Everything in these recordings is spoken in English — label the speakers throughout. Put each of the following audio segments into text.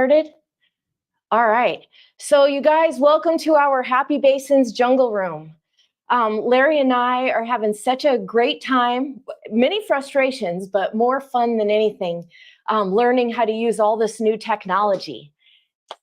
Speaker 1: started? All right. So you guys, welcome to our Happy Basins Jungle Room. Larry and I are having such a great time, many frustrations, but more fun than anything, learning how to use all this new technology.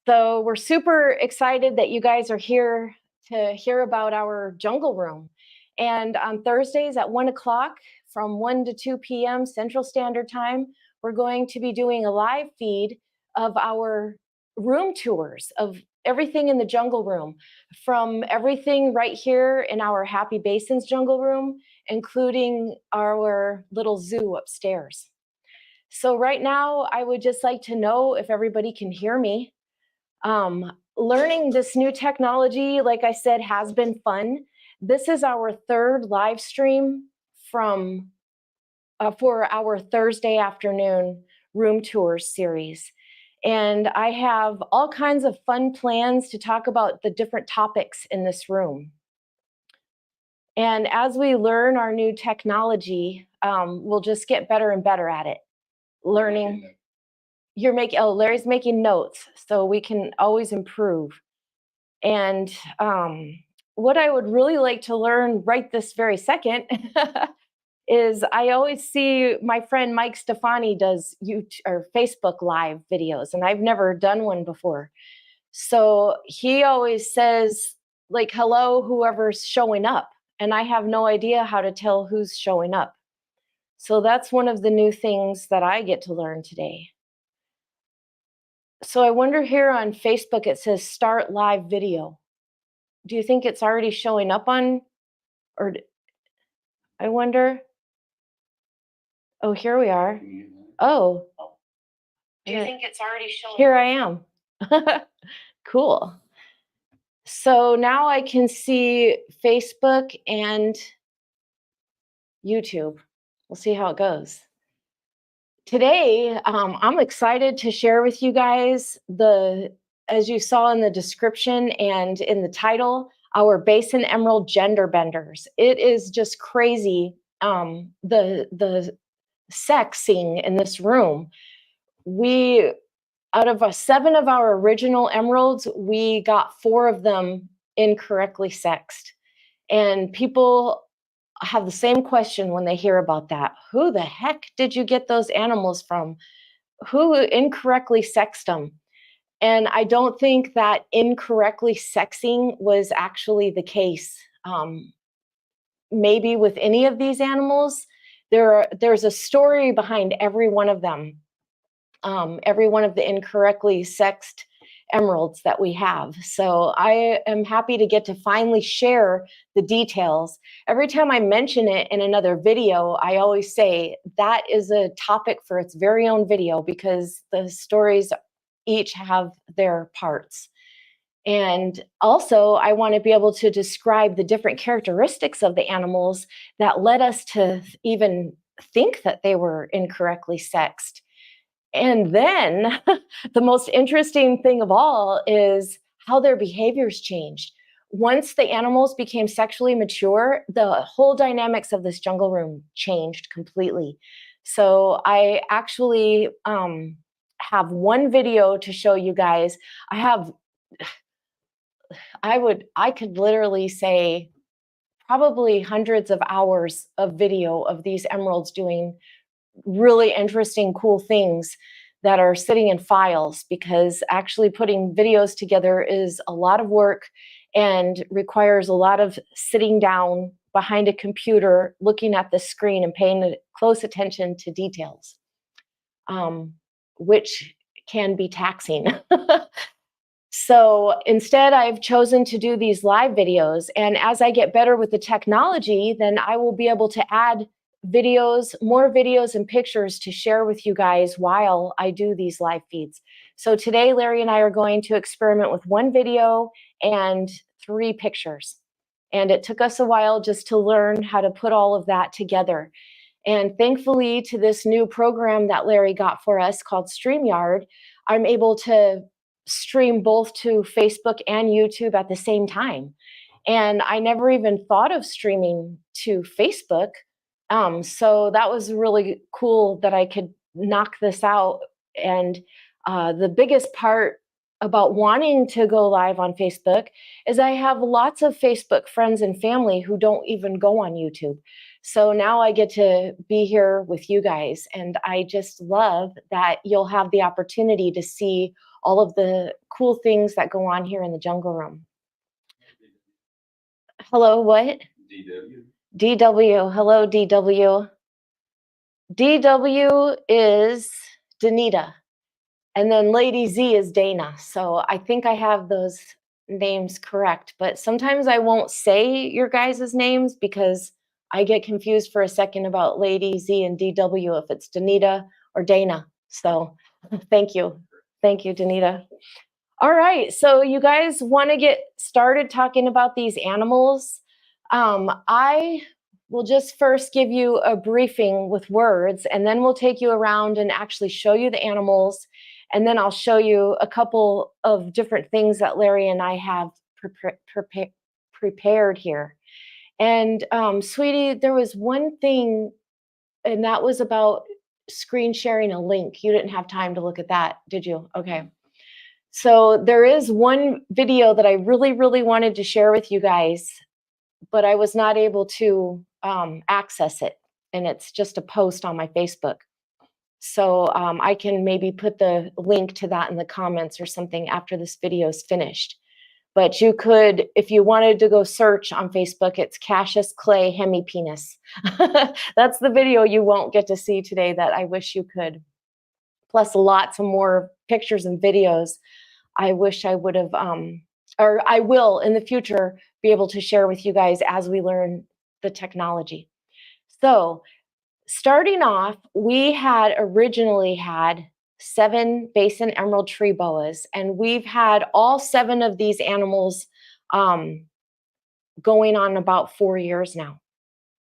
Speaker 1: So we're super excited that you guys are here to hear about our Jungle Room. And on Thursdays at 1 o'clock from 1 to 2 p.m. Central Standard Time, we're going to be doing a live feed of our room tours of everything in the Jungle Room, from everything right here in our Happy Basins Jungle Room, including our little zoo upstairs. So right now, I would just like to know if everybody can hear me. Learning this new technology, like I said, has been fun. This is our third live stream from for our Thursday afternoon room tours series. And I have all kinds of fun plans to talk about the different topics in this room. And as we learn our new technology, we'll just get better and better at it. Learning. You're making, oh, Larry's making notes, so we can always improve. And what I would really like to learn right this very second is I always see my friend Mike Stefani does YouTube or Facebook live videos, and I've never done one before. So he always says, like, hello, whoever's showing up. And I have no idea how to tell who's showing up. So that's one of the new things that I get to learn today. So I wonder here on Facebook, it says start live video. Do you think it's already showing up on, or I wonder? Oh, here we are. Oh. Do you think it's already showing? Here I am. Cool. So now I can see Facebook and YouTube. We'll see how it goes. Today, I'm excited to share with you guys as you saw in the description and in the title, our Basin Emerald Gender Benders. It is just crazy, the sexing in this room. Out of 7 of our original emeralds, we got 4 of them incorrectly sexed. And people have the same question when they hear about that. Who the heck did you get those animals from? Who incorrectly sexed them? And I don't think that incorrectly sexing was actually the case. Maybe with any of these animals, there's a story behind every one of them. Every one of the incorrectly sexed emeralds that we have. So I am happy to get to finally share the details. Every time I mention it in another video, I always say that is a topic for its very own video because the stories each have their parts. And also, I want to be able to describe the different characteristics of the animals that led us to even think that they were incorrectly sexed. And then the most interesting thing of all is how their behaviors changed. Once the animals became sexually mature, the whole dynamics of this jungle room changed completely. So I actually have one video to show you guys. I could literally say probably hundreds of hours of video of these emeralds doing really interesting, cool things that are sitting in files, because actually putting videos together is a lot of work and requires a lot of sitting down behind a computer, looking at the screen and paying close attention to details, which can be taxing. So instead, I've chosen to do these live videos. And as I get better with the technology, then I will be able to add videos, more videos and pictures to share with you guys while I do these live feeds. So today, Larry and I are going to experiment with 1 video and 3 pictures. And it took us a while just to learn how to put all of that together. And thankfully, to this new program that Larry got for us called StreamYard, I'm able to stream both to Facebook and YouTube at the same time. And I never even thought of streaming to Facebook. So that was really cool that I could knock this out. And The biggest part about wanting to go live on Facebook is I have lots of Facebook friends and family who don't even go on YouTube. So now I get to be here with you guys, and I just love that you'll have the opportunity to see all of the cool things that go on here in the Jungle Room. Hello, what? DW. DW. Hello, DW. DW is Danita. And then Lady Z is Dana. So I think I have those names correct. But sometimes I won't say your guys' names because I get confused for a second about Lady Z and DW if it's Danita or Dana. So thank you. Thank you, Danita. All right. So you guys want to get started talking about these animals? I will just first give you a briefing with words, and then we'll take you around and actually show you the animals. And then I'll show you a couple of different things that Larry and I have prepared here. And sweetie, there was one thing, and that was about screen sharing a link. You didn't have time to look at that, did you? Okay. So there is one video that I really, really wanted to share with you guys, but I was not able to access it. And it's just a post on my Facebook. So I can maybe put the link to that in the comments or something after this video is finished. But you could, if you wanted to go search on Facebook, it's Cassius Clay Hemipenis. That's the video you won't get to see today that I wish you could. Plus lots of more pictures and videos I wish I would have, or I will in the future be able to share with you guys as we learn the technology. So starting off, we had originally had 7 Basin emerald tree boas, and we've had all 7 of these animals going on about 4 years now.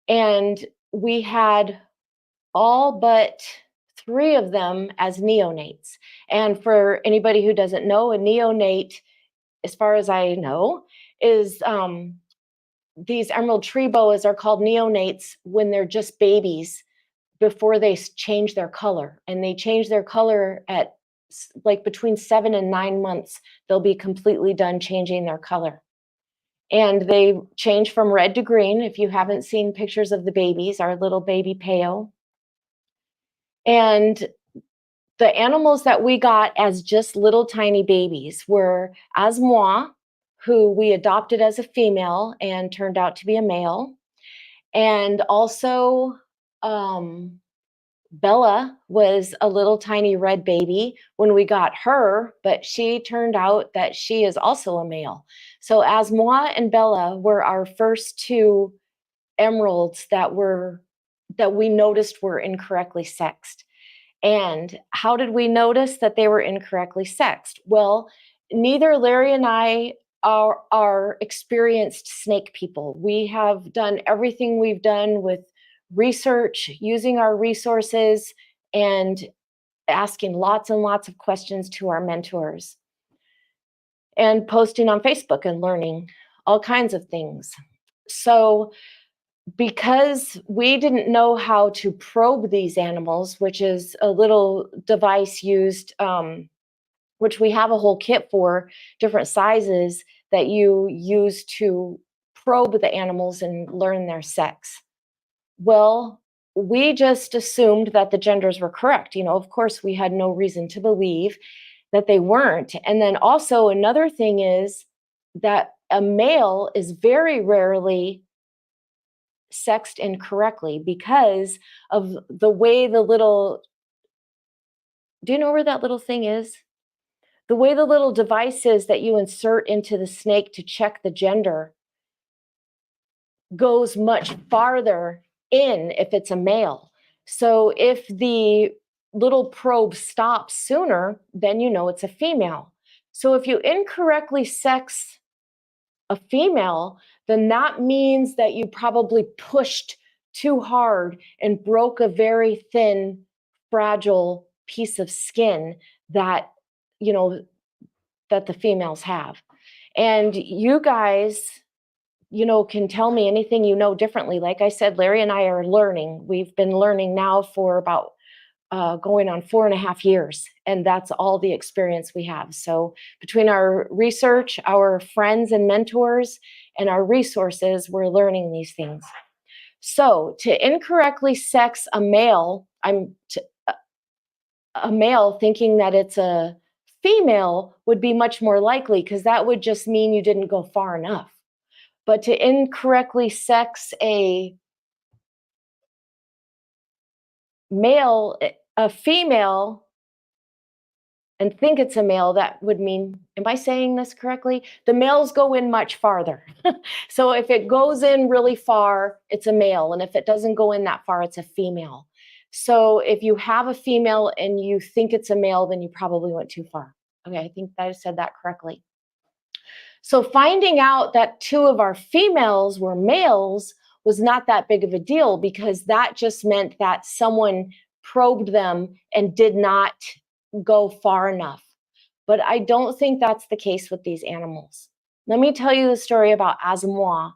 Speaker 1: And we had all but 3 of them as neonates. And for anybody who doesn't know, a neonate, as far as I know, is these emerald tree boas are called neonates when they're just babies before they change their color. And they change their color at like between 7 and 9 months. They'll be completely done changing their color. And they change from red to green. If you haven't seen pictures of the babies, our little baby Peo. And the animals that we got as just little tiny babies were Asmois, who we adopted as a female and turned out to be a male. And also Bella was a little tiny red baby when we got her, but she turned out that she is also a male. So Asmois and Bella were our first 2 emeralds that we noticed were incorrectly sexed. And how did we notice that they were incorrectly sexed? Well, neither Larry and I are experienced snake people. We have done everything we've done with research, using our resources, and asking lots and lots of questions to our mentors, and posting on Facebook and learning all kinds of things. So because we didn't know how to probe these animals, which is a little device used, which we have a whole kit for, different sizes that you use to probe the animals and learn their sex. Well, we just assumed that the genders were correct. You know, of course, we had no reason to believe that they weren't. And then also another thing is that a male is very rarely sexed incorrectly because of the way the little, do you know where that little thing is? The way the little device is that you insert into the snake to check the gender goes much farther in if it's a male. So if the little probe stops sooner, then you know it's a female. So if you incorrectly sex a female, then that means that you probably pushed too hard and broke a very thin, fragile piece of skin that, you know, that the females have. And you guys, you know, can tell me anything you know differently. Like I said, Larry and I are learning. We've been learning now for about going on 4.5 years, and that's all the experience we have. So between our research, our friends and mentors, and our resources, we're learning these things. So to incorrectly sex a male, a male thinking that it's a female would be much more likely, because that would just mean you didn't go far enough. But to incorrectly sex a male, a female, and think it's a male, that would mean, am I saying this correctly? The males go in much farther. So if it goes in really far, it's a male. And if it doesn't go in that far, it's a female. So if you have a female and you think it's a male, then you probably went too far. Okay, I think I said that correctly. So finding out that 2 of our females were males was not that big of a deal, because that just meant that someone probed them and did not go far enough. But I don't think that's the case with these animals. Let me tell you the story about Asamoah.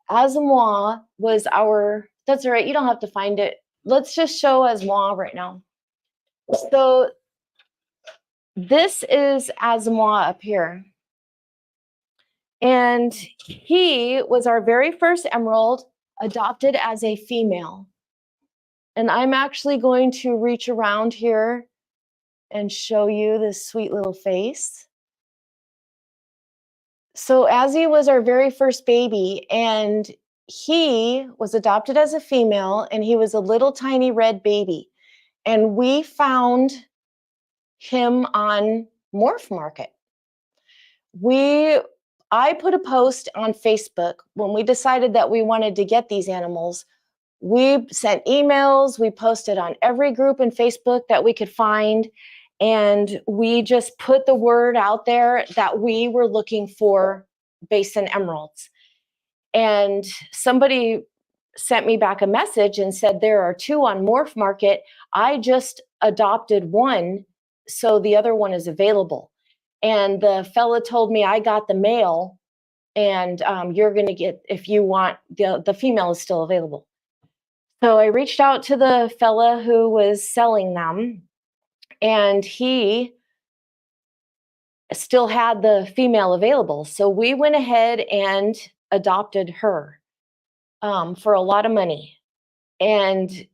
Speaker 1: Asamoah was our, that's all right, you don't have to find it. Let's just show Asamoah right now. So this is Asamoah up here. And he was our very first emerald, adopted as a female. And I'm actually going to reach around here and show you this sweet little face. So Azzy was our very first baby, and he was adopted as a female, and he was a little tiny red baby. And we found him on Morph Market. I put a post on Facebook when we decided that we wanted to get these animals. We sent emails, we posted on every group in Facebook that we could find, and we just put the word out there that we were looking for Basin emeralds. And somebody sent me back a message and said, there are 2 on Morph Market. I just adopted one, so the other one is available. And the fella told me, I got the male, and you're going to get, if you want, the female is still available. So I reached out to the fella who was selling them, and he still had the female available. So we went ahead and adopted her for a lot of money. And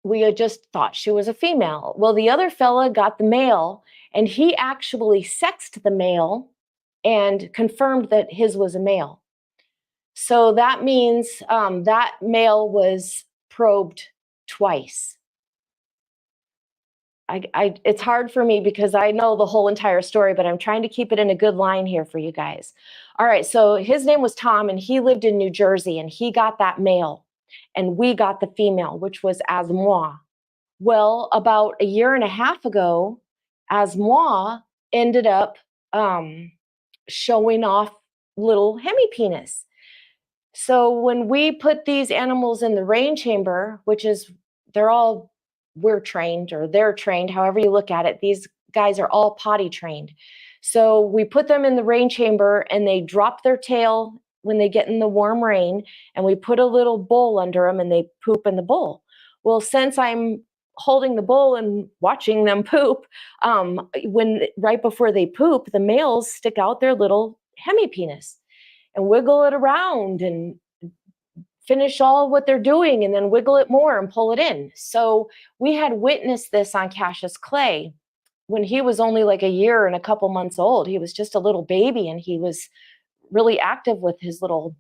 Speaker 1: we had just thought she was a female. Well, the other fella got the male, and he actually sexed the male and confirmed that his was a male. So that means that male was probed twice. It's hard for me because I know the whole entire story, but I'm trying to keep it in a good line here for you guys. All right, so his name was Tom, and he lived in New Jersey, and he got that male, and we got the female, which was Asamoah. Well, about 1.5 years ago, Asamoah ended up showing off little hemipenis. So when we put these animals in the rain chamber, which is, we're trained, or they're trained, however you look at it, these guys are all potty trained. So we put them in the rain chamber, and they drop their tail when they get in the warm rain, and we put a little bowl under them, and they poop in the bowl. Well, since I'm holding the bowl and watching them poop, right before they poop, the males stick out their little hemipenis and wiggle it around and finish all what they're doing, and then wiggle it more and pull it in. So we had witnessed this on Cassius Clay when he was only like 1 year and a couple months old. He was just a little baby, and he was really active with his little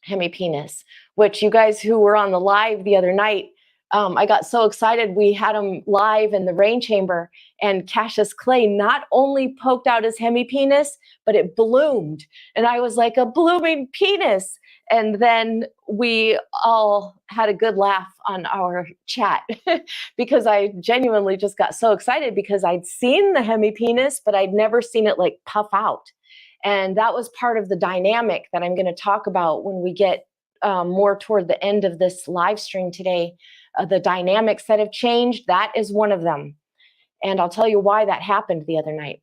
Speaker 1: hemipenis, which you guys who were on the live the other night, I got so excited. We had him live in the rain chamber, and Cassius Clay not only poked out his hemipenis, but it bloomed. And I was like, a blooming penis. And then we all had a good laugh on our chat because I genuinely just got so excited, because I'd seen the hemipenis, but I'd never seen it like puff out. And that was part of the dynamic that I'm going to talk about when we get more toward the end of this live stream today. The dynamics that have changed, that is one of them. And I'll tell you why that happened the other night.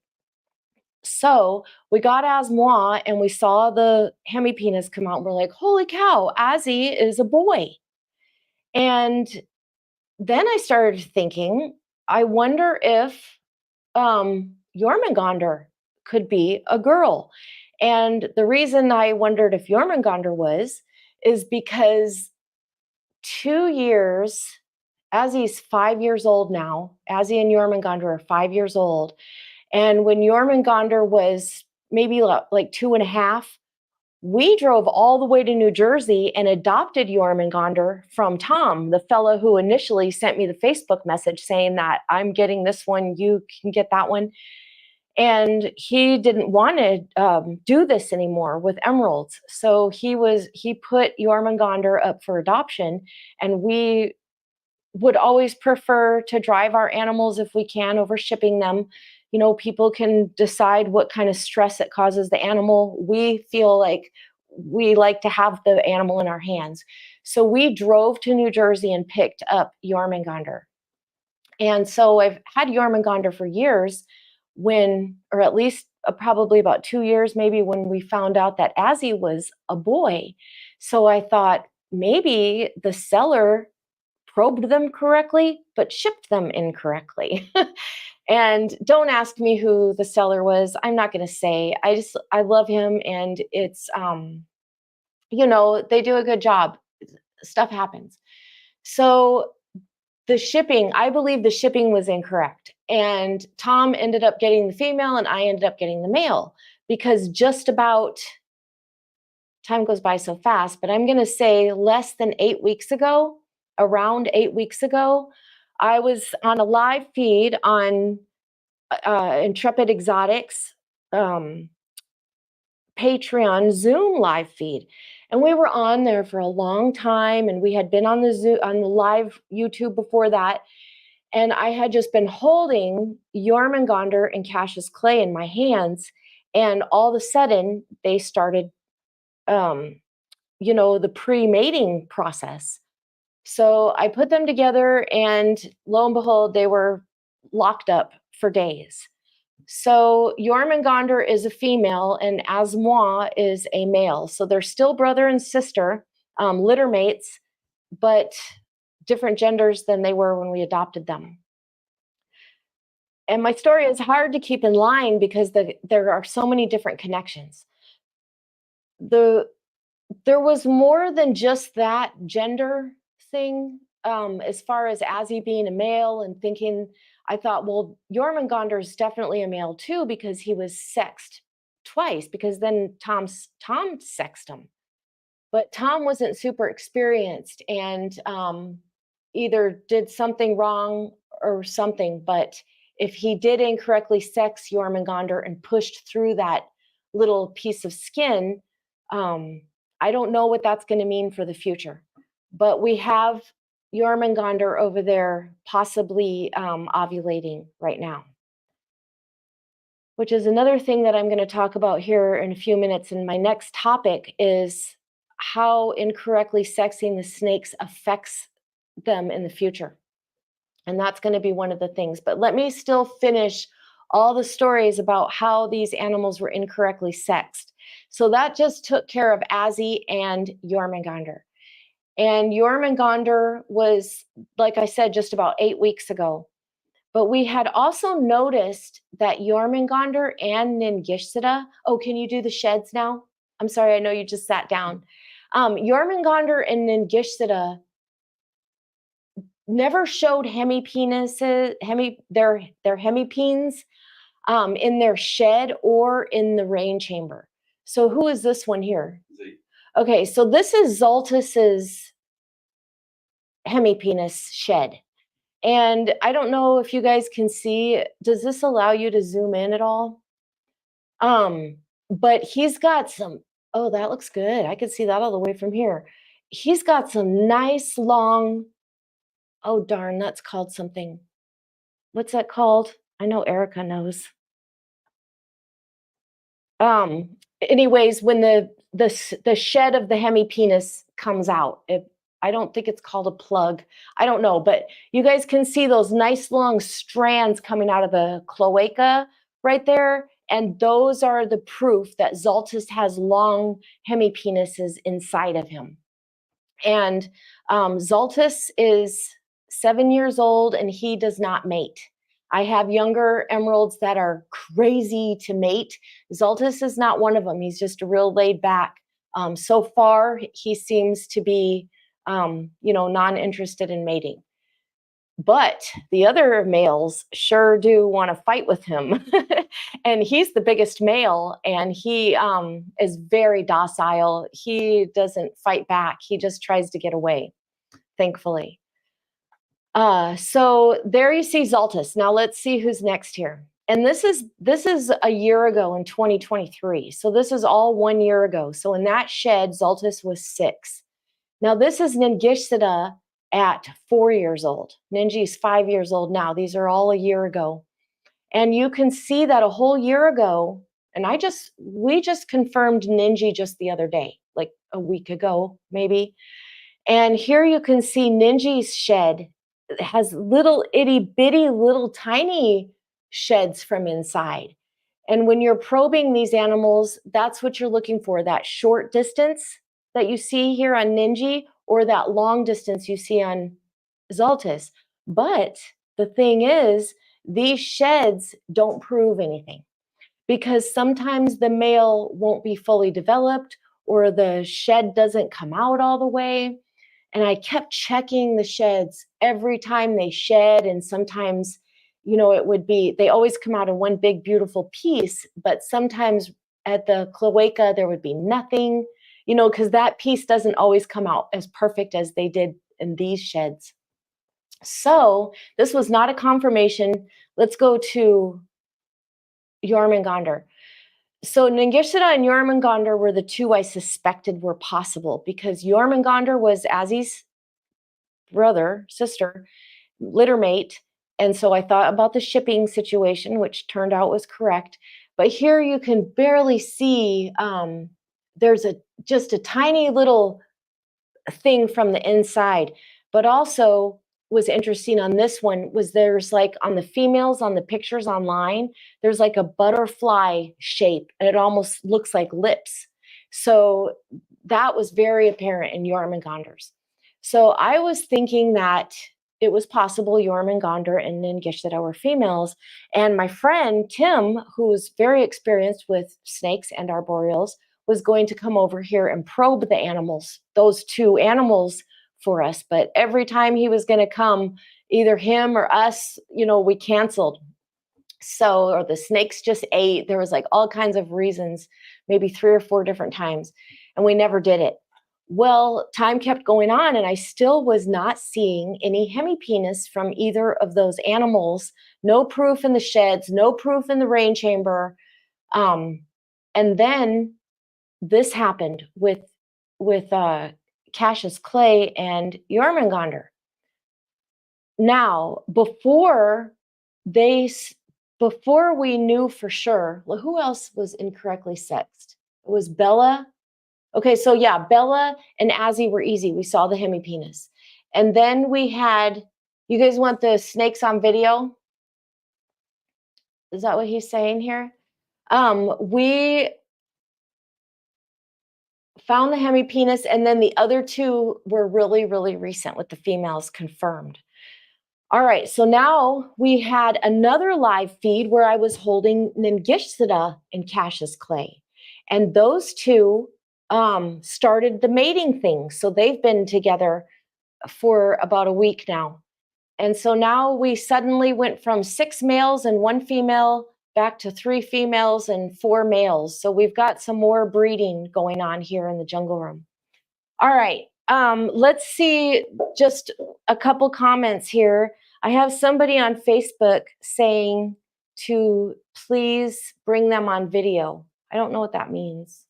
Speaker 1: So we got Asamoah, and we saw the hemipenis come out, and we're like, holy cow, Azzy is a boy. And then I started thinking, I wonder if Jormungandr could be a girl. And the reason I wondered if Jormungandr was is because 2 years, Azzy's 5 years old now. Azzy and Jormungandr are 5 years old. And when Jormungandr was maybe like 2.5, we drove all the way to New Jersey and adopted Jormungandr from Tom, the fellow who initially sent me the Facebook message saying that I'm getting this one, you can get that one. And he didn't want to do this anymore with emeralds. So he put Jormungandr up for adoption, and we would always prefer to drive our animals if we can over shipping them. You know, people can decide what kind of stress it causes the animal. We feel like we like to have the animal in our hands. So we drove to New Jersey and picked up Jormungandr. And so I've had Jormungandr for years or at least probably about 2 years, maybe, when we found out that Azzy was a boy. So I thought maybe the seller probed them correctly, but shipped them incorrectly. And don't ask me who the seller was. I'm not going to say. I love him, and it's they do a good job. Stuff happens. So I believe the shipping was incorrect. And Tom ended up getting the female and I ended up getting the male, because just about, time goes by so fast, but I'm going to say less than 8 weeks ago, around 8 weeks ago, I was on a live feed on Intrepid Exotics Patreon Zoom live feed. And we were on there for a long time, and we had been on the live YouTube before that. And I had just been holding Jormungandr and Cassius Clay in my hands. And all of a sudden they started, the pre-mating process. So I put them together, and lo and behold, they were locked up for days. So Jormungandr is a female and Asmois is a male. So they're still brother and sister, litter mates, but different genders than they were when we adopted them. And my story is hard to keep in line because there are so many different connections. There was more than just that gender thing, as far as Azzy being a male and thinking, I thought, well, Jormungandr is definitely a male too, because he was sexed twice, because then Tom sexed him. But Tom wasn't super experienced and either did something wrong or something. But if he did incorrectly sex Jormungandr and pushed through that little piece of skin, I don't know what that's going to mean for the future. But we have Jormungandr over there possibly ovulating right now, which is another thing that I'm going to talk about here in a few minutes. And my next topic is how incorrectly sexing the snakes affects them in the future. And that's going to be one of the things. But let me still finish all the stories about how these animals were incorrectly sexed. So that just took care of Azzy and Jormungandr. And Jormungandr was, like I said, just about 8 weeks ago. But we had also noticed that Jormungandr and Ningishzida, can you do the sheds now? I'm sorry, I know you just sat down. Jormungandr and Ningishzida never showed hemipenises, their hemipenes in their shed or in the rain chamber. So who is this one here? Okay, so this is Zoltus's hemipenis shed. And I don't know if you guys can see, does this allow you to zoom in at all? But he's got some, that looks good. I can see that all the way from here. He's got some nice long, oh darn, that's called something. What's that called? I know Erica knows. Anyways, when the shed of the hemipenis comes out, I don't think it's called a plug. I don't know, but you guys can see those nice long strands coming out of the cloaca right there. And those are the proof that Zoltus has long hemipenises inside of him. And Zoltus is 7 years old, and he does not mate. I have younger emeralds that are crazy to mate. Zaltis is not one of them. He's just a real laid back. So far, he seems to be, non-interested in mating. But the other males sure do want to fight with him. And he's the biggest male, and he is very docile. He doesn't fight back. He just tries to get away, thankfully. So there you see Zaltis. Now let's see who's next here. And this is a year ago in 2023. So this is all 1 year ago. So in that shed, Zaltis was 6. Now this is Ningishsida at 4 years old. Ninji's 5 years old now. These are all a year ago. And you can see that a whole year ago, and we just confirmed Ninji just the other day, like a week ago, maybe. And here you can see Ninji's shed. It has little itty bitty little tiny sheds from inside. And when you're probing these animals, that's what you're looking for, that short distance that you see here on Ninji, or that long distance you see on Zaltis. But the thing is, these sheds don't prove anything, because sometimes the male won't be fully developed, or the shed doesn't come out all the way. And I kept checking the sheds every time they shed, and sometimes, it would be, they always come out in one big beautiful piece, but sometimes at the cloaca there would be nothing, because that piece doesn't always come out as perfect as they did in these sheds. So this was not a confirmation. Let's go to Jormungandr. So Ningishsida and Jormungandr were the two I suspected were possible, because Jormungandr was Azzy's sister, litter mate. And so I thought about the shipping situation, which turned out was correct. But here you can barely see, there's just a tiny little thing from the inside. But also was interesting on this one was there's like on the females on the pictures online, there's like a butterfly shape, and it almost looks like lips. So that was very apparent in Jormungandr's. So I was thinking that it was possible Jormungandr and Ningishsida were females. And my friend Tim, who was very experienced with snakes and arboreals, was going to come over here and probe the animals, those two animals, for us. But every time he was going to come, either him or us, we canceled. So, or the snakes just ate. There was like all kinds of reasons, maybe 3 or 4 different times, and we never did it. Well, time kept going on, and I still was not seeing any hemipenis from either of those animals. No proof in the sheds, no proof in the rain chamber. And then this happened with Cassius Clay and Jormungandr. Now, before we knew for sure, well, who else was incorrectly sexed? It was Bella. Okay, so yeah, Bella and Azzy were easy. We saw the hemipenis. And then we had, you guys want the snakes on video? Is that what he's saying here? We found the hemipenis, and then the other 2 were really, really recent with the females confirmed. All right, so now we had another live feed where I was holding Ningishsida and Cassius Clay. And those 2 started the mating thing. So they've been together for about a week now. And so now we suddenly went from 6 males and 1 female back to 3 females and 4 males. So we've got some more breeding going on here in the jungle room. All right, let's see just a couple comments here. I have somebody on Facebook saying to please bring them on video. I don't know what that means.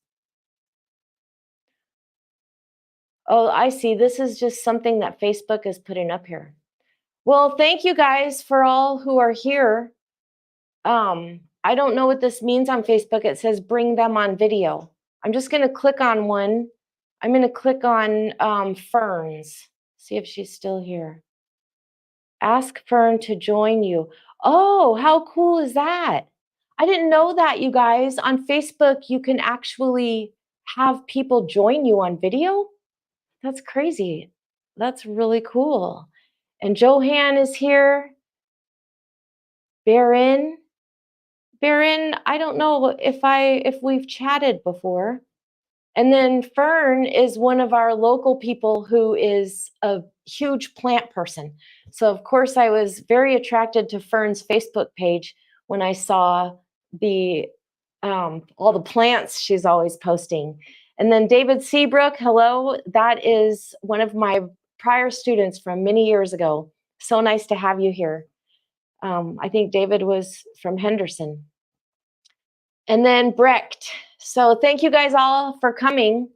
Speaker 1: Oh, I see. This is just something that Facebook is putting up here. Well, thank you guys for all who are here. I don't know what this means on Facebook. It says bring them on video. I'm just going to click on one. I'm going to click on Ferns. See if she's still here. Ask Fern to join you. Oh, how cool is that? I didn't know that, you guys. On Facebook, you can actually have people join you on video. That's crazy. That's really cool. And Johan is here. Baron, I don't know if we've chatted before. And then Fern is one of our local people who is a huge plant person. So of course I was very attracted to Fern's Facebook page when I saw the all the plants she's always posting. And then David Seabrook, hello. That is one of my prior students from many years ago. So nice to have you here. I think David was from Henderson. And then Brecht. So thank you guys all for coming.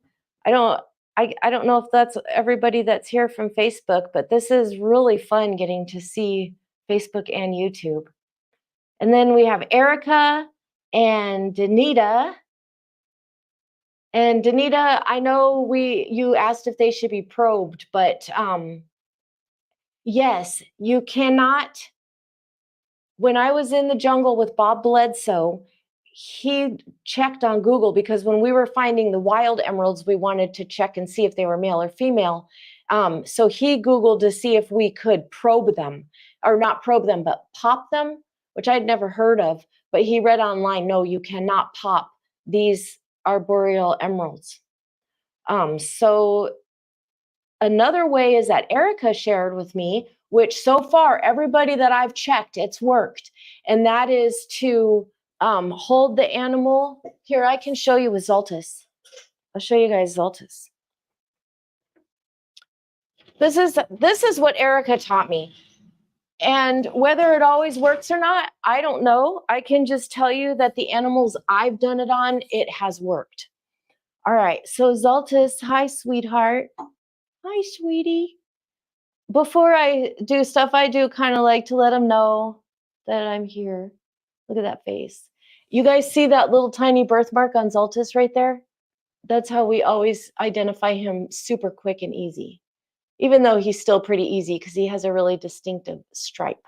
Speaker 1: I don't know if that's everybody that's here from Facebook, but this is really fun getting to see Facebook and YouTube. And then we have Erica and Danita. And Danita, I know you asked if they should be probed, but yes, you cannot. When I was in the jungle with Bob Bledsoe, he checked on Google because when we were finding the wild emeralds, we wanted to check and see if they were male or female. So he Googled to see if we could probe them, or not probe them, but pop them, which I'd never heard of. But he read online, no, you cannot pop these arboreal emeralds. So another way is that Erica shared with me, which so far, everybody that I've checked, it's worked. And that is to hold the animal. Here, I can show you with Zoltus. I'll show you guys Zoltus. This is what Erica taught me. And whether it always works or not, I don't know. I can just tell you that the animals I've done it on, it has worked. All right, so Zoltus, hi, sweetheart. Hi, sweetie. Before I do stuff, I do kind of like to let them know that I'm here. Look at that face. You guys see that little tiny birthmark on Zoltus right there? That's how we always identify him super quick and easy, even though he's still pretty easy because he has a really distinctive stripe.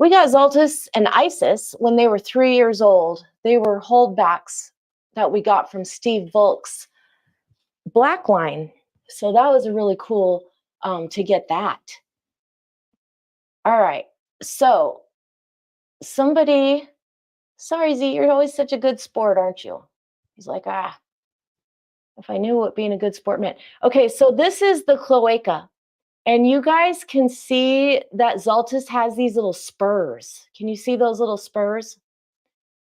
Speaker 1: We got Zoltus and Isis when they were 3 years old. They were holdbacks that we got from Steve Volk's black line. So that was really cool to get that. All right, so somebody, sorry Z, you're always such a good sport, aren't you? He's like, if I knew what being a good sport meant. Okay, so this is the cloaca. And you guys can see that Zoltus has these little spurs. Can you see those little spurs?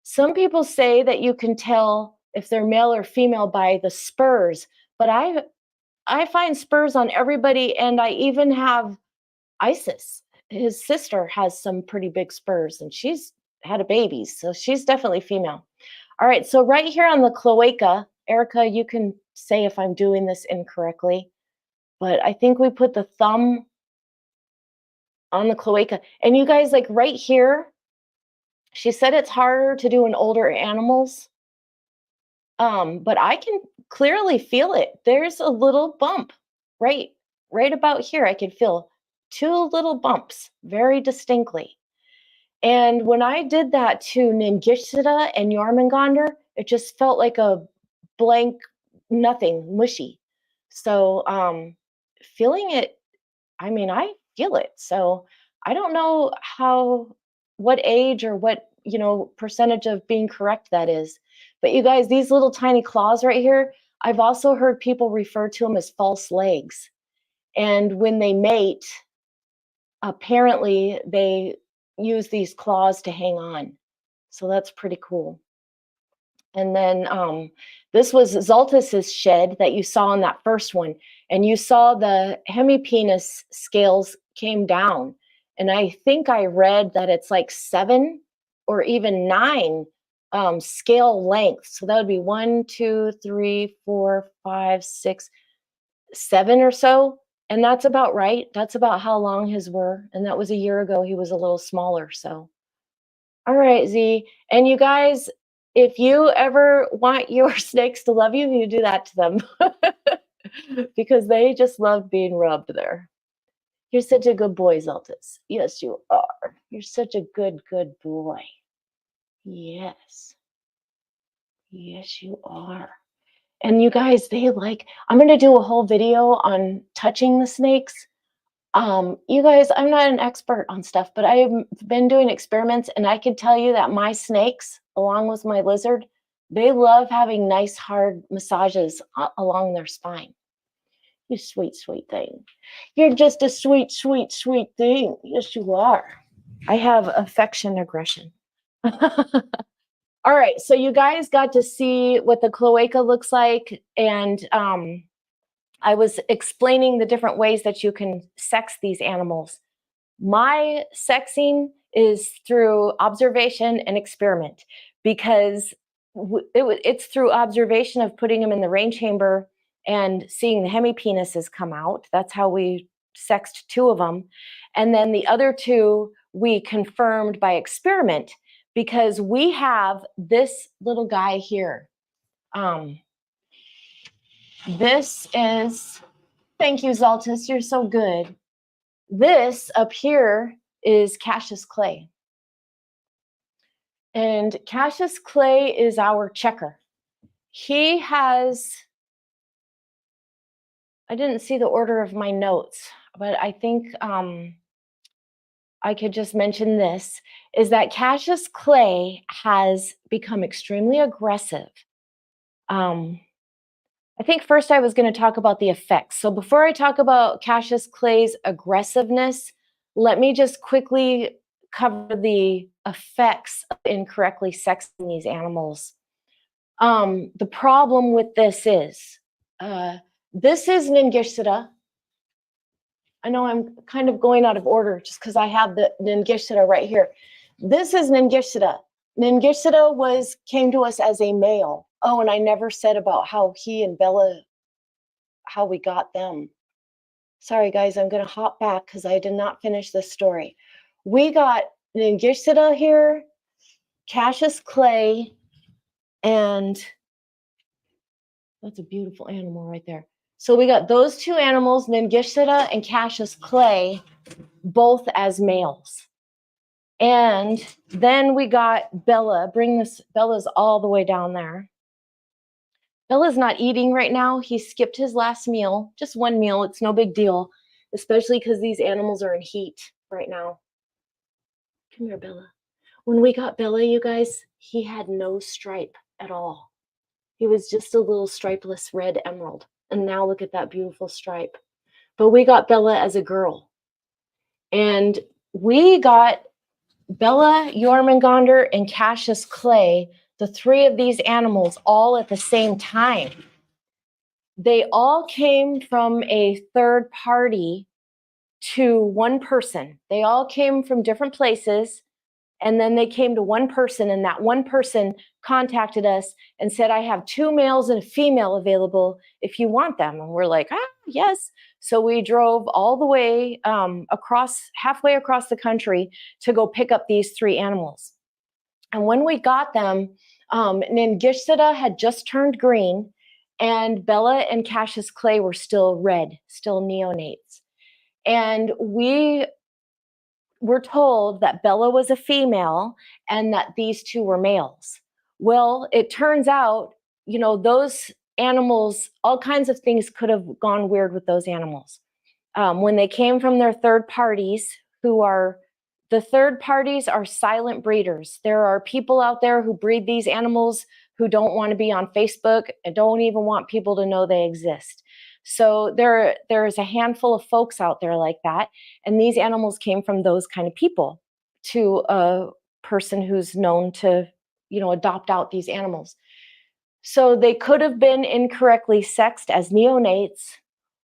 Speaker 1: Some people say that you can tell if they're male or female by the spurs, but I find spurs on everybody, and I even have Isis. His sister has some pretty big spurs, and she's had a baby, so she's definitely female. All right, so right here on the cloaca, Erica, you can say if I'm doing this incorrectly, but I think we put the thumb on the cloaca. And you guys, like right here, she said it's harder to do in older animals, but I can clearly feel it. There's a little bump right about here. I can feel 2 little bumps very distinctly. And when I did that to Ningishita and Jormungandr, it just felt like a blank, nothing, mushy. So feeling it, I mean, I feel it. So I don't know what age or what, percentage of being correct that is. But you guys, these little tiny claws right here, I've also heard people refer to them as false legs. And when they mate, apparently they use these claws to hang on. So that's pretty cool. And then this was Zoltus's shed that you saw in that first one. And you saw the hemipenis scales came down. And I think I read that it's like 7 or even 9 scale lengths. So that would be 1, 2, 3, 4, 5, 6, 7 or so. And that's about right. That's about how long his were. And that was a year ago. He was a little smaller. So, all right, Z. And you guys, if you ever want your snakes to love you, you do that to them because they just love being rubbed there. You're such a good boy, Zoltus. Yes, you are. You're such a good boy. Yes. Yes, you are. And you guys, I'm going to do a whole video on touching the snakes. You guys, I'm not an expert on stuff, but I've been doing experiments, and I can tell you that my snakes, along with my lizard, they love having nice hard massages along their spine. You sweet, sweet thing. You're just a sweet, sweet, sweet thing. Yes, you are. I have affection aggression. All right, so you guys got to see what the cloaca looks like, and I was explaining the different ways that you can sex these animals. My sexing is through observation and experiment, because it's through observation of putting them in the rain chamber and seeing the hemipenises come out. That's how we sexed 2 of them. And then the other 2 we confirmed by experiment, because we have this little guy here. This is, thank you, Zaltis, you're so good. This up here is Cassius clay. And Cassius clay is our checker. He has, I didn't see the order of my notes, but I think I could just mention this, is that Cassius clay has become extremely aggressive. I think first I was going to talk about the effects. So before I talk about Cassius clay's aggressiveness, let me just quickly cover the effects of incorrectly sexing these animals. The problem with this is Ningishita. I know I'm kind of going out of order just because I have the Ningishita right here. This is Ningishita. Ningishita came to us as a male. Oh, and I never said about how he and Bella, how we got them. Sorry, guys, I'm going to hop back because I did not finish this story. We got Ningishita here, Cassius clay, and that's a beautiful animal right there. So we got those 2 animals, Ningishita and Cassius clay, both as males. And then we got Bella. Bella's all the way down there. Bella's not eating right now. He skipped his last meal, just 1 meal. It's no big deal, especially because these animals are in heat right now. Come here, Bella. When we got Bella, you guys, he had no stripe at all. He was just a little stripeless red emerald. And now look at that beautiful stripe. But we got Bella as a girl. And we got Bella, Jormungandr, and Cassius clay, the 3 of these animals, all at the same time. They all came from a third party to one person. They all came from different places, and then they came to one person, and that one person contacted us and said, I have 2 males and a female available if you want them. And we're like, yes. So we drove all the way halfway across the country to go pick up these 3 animals. And when we got them, Ningishita had just turned green, and Bella and Cassius clay were still red, still neonates. And we were told that Bella was a female and that these 2 were males. Well, it turns out, those animals, all kinds of things could have gone weird with those animals. When they came from their third parties, the third parties are silent breeders. There are people out there who breed these animals who don't want to be on Facebook and don't even want people to know they exist. So there is a handful of folks out there like that, and these animals came from those kind of people to a person who's known to, adopt out these animals. So they could have been incorrectly sexed as neonates,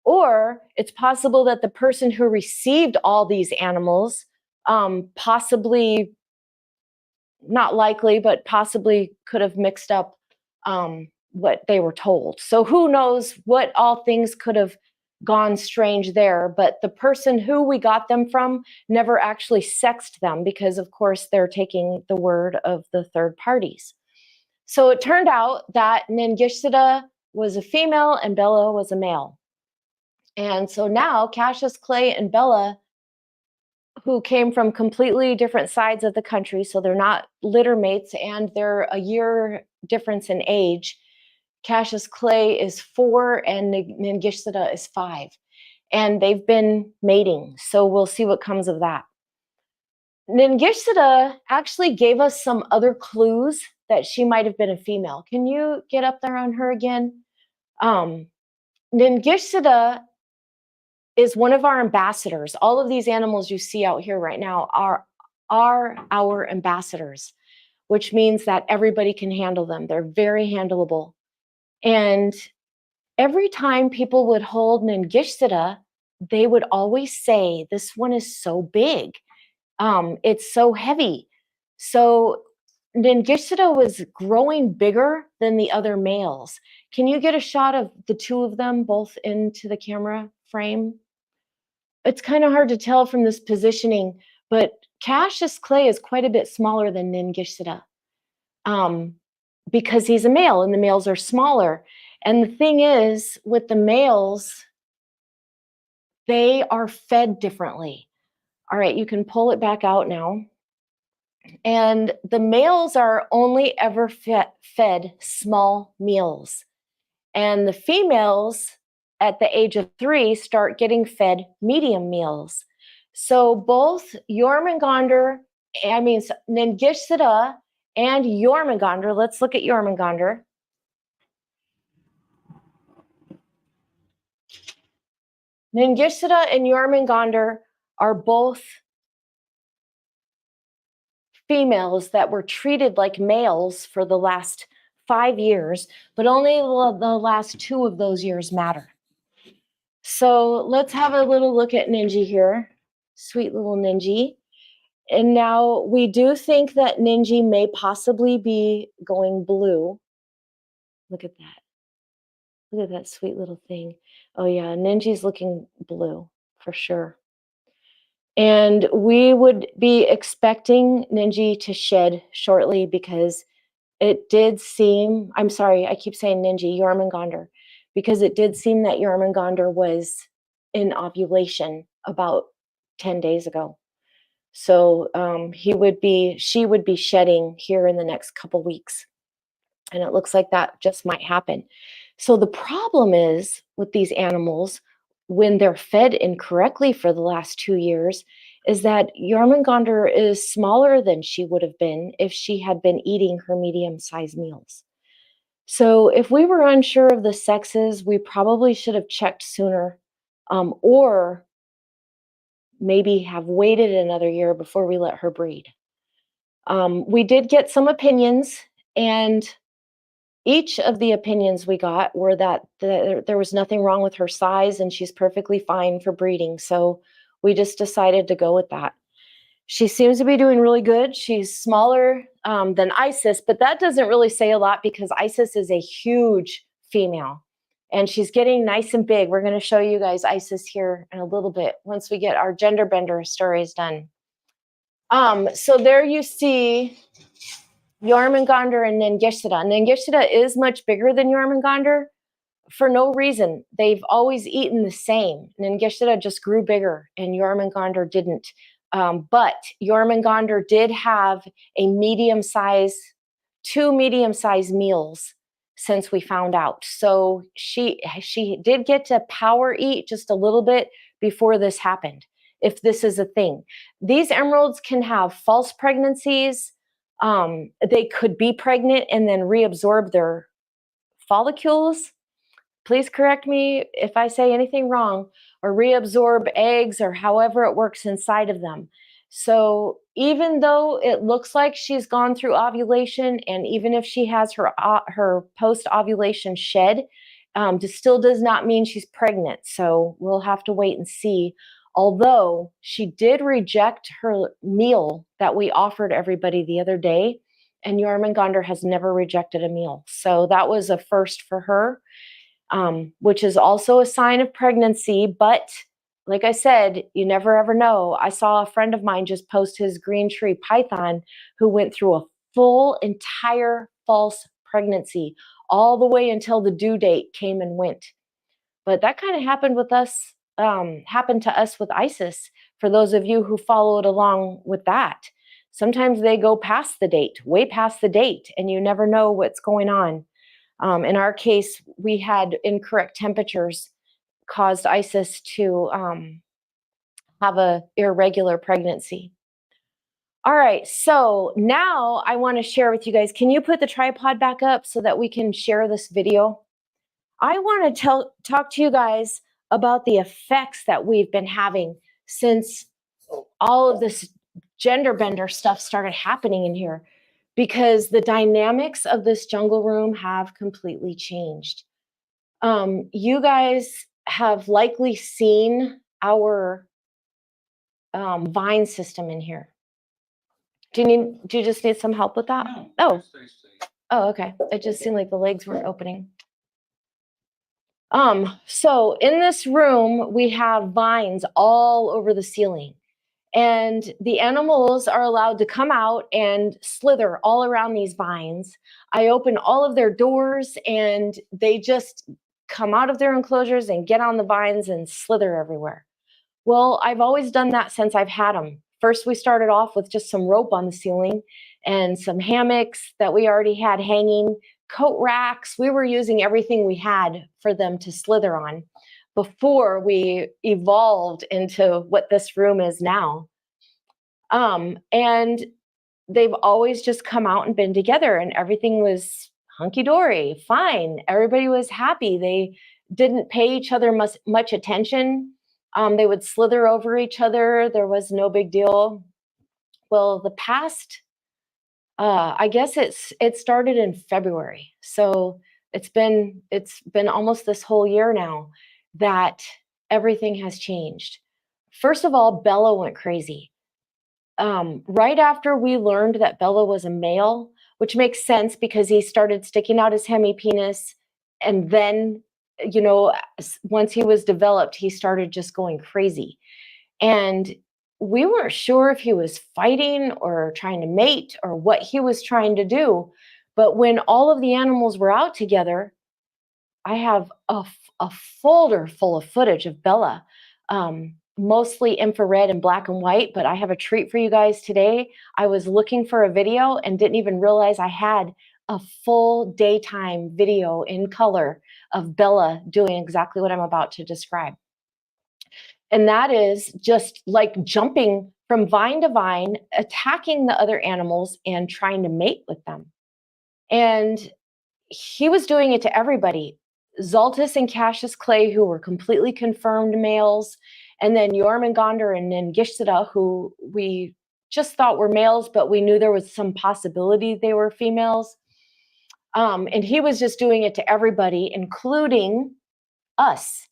Speaker 1: or it's possible that the person who received all these animals possibly, not likely, but possibly could have mixed up what they were told. So who knows what all things could have gone strange there, but the person who we got them from never actually sexed them because, of course, they're taking the word of the third parties. So it turned out that Ningishita was a female and Bella was a male. And so now Cassius clay and Bella, who came from completely different sides of the country, so they're not litter mates, and they're a year difference in age. Cassius clay is 4 and Ningishita is 5. and they've been mating. So we'll see what comes of that. Ningishita actually gave us some other clues that she might have been a female. Can you get up there on her again? Ningishita is one of our ambassadors. All of these animals you see out here right now are our ambassadors, which means that everybody can handle them. They're very handleable. And every time people would hold Ningishita, they would always say, this one is so big. It's so heavy. So Ningishita was growing bigger than the other males. Can you get a shot of the two of them both into the camera frame? It's kind of hard to tell from this positioning, but Cassius Clay is quite a bit smaller than Ningishita because he's a male and the males are smaller. And the thing is, with the males, they are fed differently. All right, you can pull it back out now. And the males are only ever fed small meals. And the females at the age of 3 start getting fed medium meals. So both Ningishita and Jormungandr, let's look at Jormungandr. Ningishita and Jormungandr are both females that were treated like males for the last 5 years, but only the last 2 of those years matter. So let's have a little look at Ninji here. Sweet little Ninji. And now we do think that Ninji may possibly be going blue. Look at that. Look at that sweet little thing. Oh yeah, Ninji's looking blue for sure. And we would be expecting Ninji to shed shortly because it did seem, I'm sorry, I keep saying Ninji, Jormungandr, because it did seem that Jormungandr was in ovulation about 10 days ago. So she would be shedding here in the next couple weeks. And it looks like that just might happen. So the problem is with these animals, when they're fed incorrectly for the last 2 years, is that Jormungandr is smaller than she would have been if she had been eating her medium-sized meals. So if we were unsure of the sexes, we probably should have checked sooner, or maybe have waited another year before we let her breed. We did get some opinions, and each of the opinions we got were that there was nothing wrong with her size and she's perfectly fine for breeding. So we just decided to go with that. She seems to be doing really good. She's smaller than Isis, but that doesn't really say a lot because Isis is a huge female and she's getting nice and big. We're going to show you guys Isis here in a little bit once we get our gender bender stories done. So there you see Jormungandr and Ningishita. Ningishita is much bigger than Jormungandr for no reason. They've always eaten the same. Ningishita just grew bigger and Jormungandr didn't. But Jormungandr did have a two medium-sized meals since we found out. So she did get to power eat just a little bit before this happened, if this is a thing. These emeralds can have false pregnancies. They could be pregnant and then reabsorb their follicles. Please correct me if I say anything wrong, or reabsorb eggs or however it works inside of them. So even though it looks like she's gone through ovulation, and even if she has her post-ovulation shed, still does not mean she's pregnant. So we'll have to wait and see. Although she did reject her meal that we offered everybody the other day, and Jormungandr has never rejected a meal. So that was a first for her, which is also a sign of pregnancy. But like I said, you never ever know. I saw a friend of mine just post his green tree python who went through a full entire false pregnancy all the way until the due date came and went. But that kind of happened with us. Happened to us with Isis, for those of you who followed along with that. Sometimes they go past the date, way past the date, and you never know what's going on. In our case, we had incorrect temperatures caused Isis to have a irregular pregnancy. All right, so now I want to share with you guys. Can you put the tripod back up so that we can share this video? I want to talk to you guys about the effects that we've been having since all of this gender bender stuff started happening in here, because the dynamics of this jungle room have completely changed. You guys have likely seen our vine system in here. Do you just need some help with that? No. Oh, okay. It just seemed like the legs weren't opening. So in this room, we have vines all over the ceiling, and the animals are allowed to come out and slither all around these vines. I open all of their doors and they just come out of their enclosures and get on the vines and slither everywhere. Well, I've always done that since I've had them. First, we started off with just some rope on the ceiling and some hammocks that we already had hanging, coat racks. We were using everything we had for them to slither on before we evolved into what this room is now. And they've always just come out and been together, and everything was hunky-dory, fine. Everybody was happy. They didn't pay each other much attention. They would slither over each other. There was no big deal. Well, the past, I guess it started in February. So it's been almost this whole year now that everything has changed. First of all, Bella went crazy. Right after we learned that Bella was a male, which makes sense because he started sticking out his hemipenis, and then, you know, once he was developed, he started just going crazy. And we weren't sure if he was fighting or trying to mate or what he was trying to do. But when all of the animals were out together, I have a folder full of footage of Bella, mostly infrared and black and white, but I have a treat for you guys today. I was looking for a video and didn't even realize I had a full daytime video in color of Bella doing exactly what I'm about to describe. And that is just like jumping from vine to vine, attacking the other animals and trying to mate with them. And he was doing it to everybody. Zaltis and Cassius Clay, who were completely confirmed males, and then Jormungandr and Ningishzida, who we just thought were males, but we knew there was some possibility they were females. And he was just doing it to everybody, including us,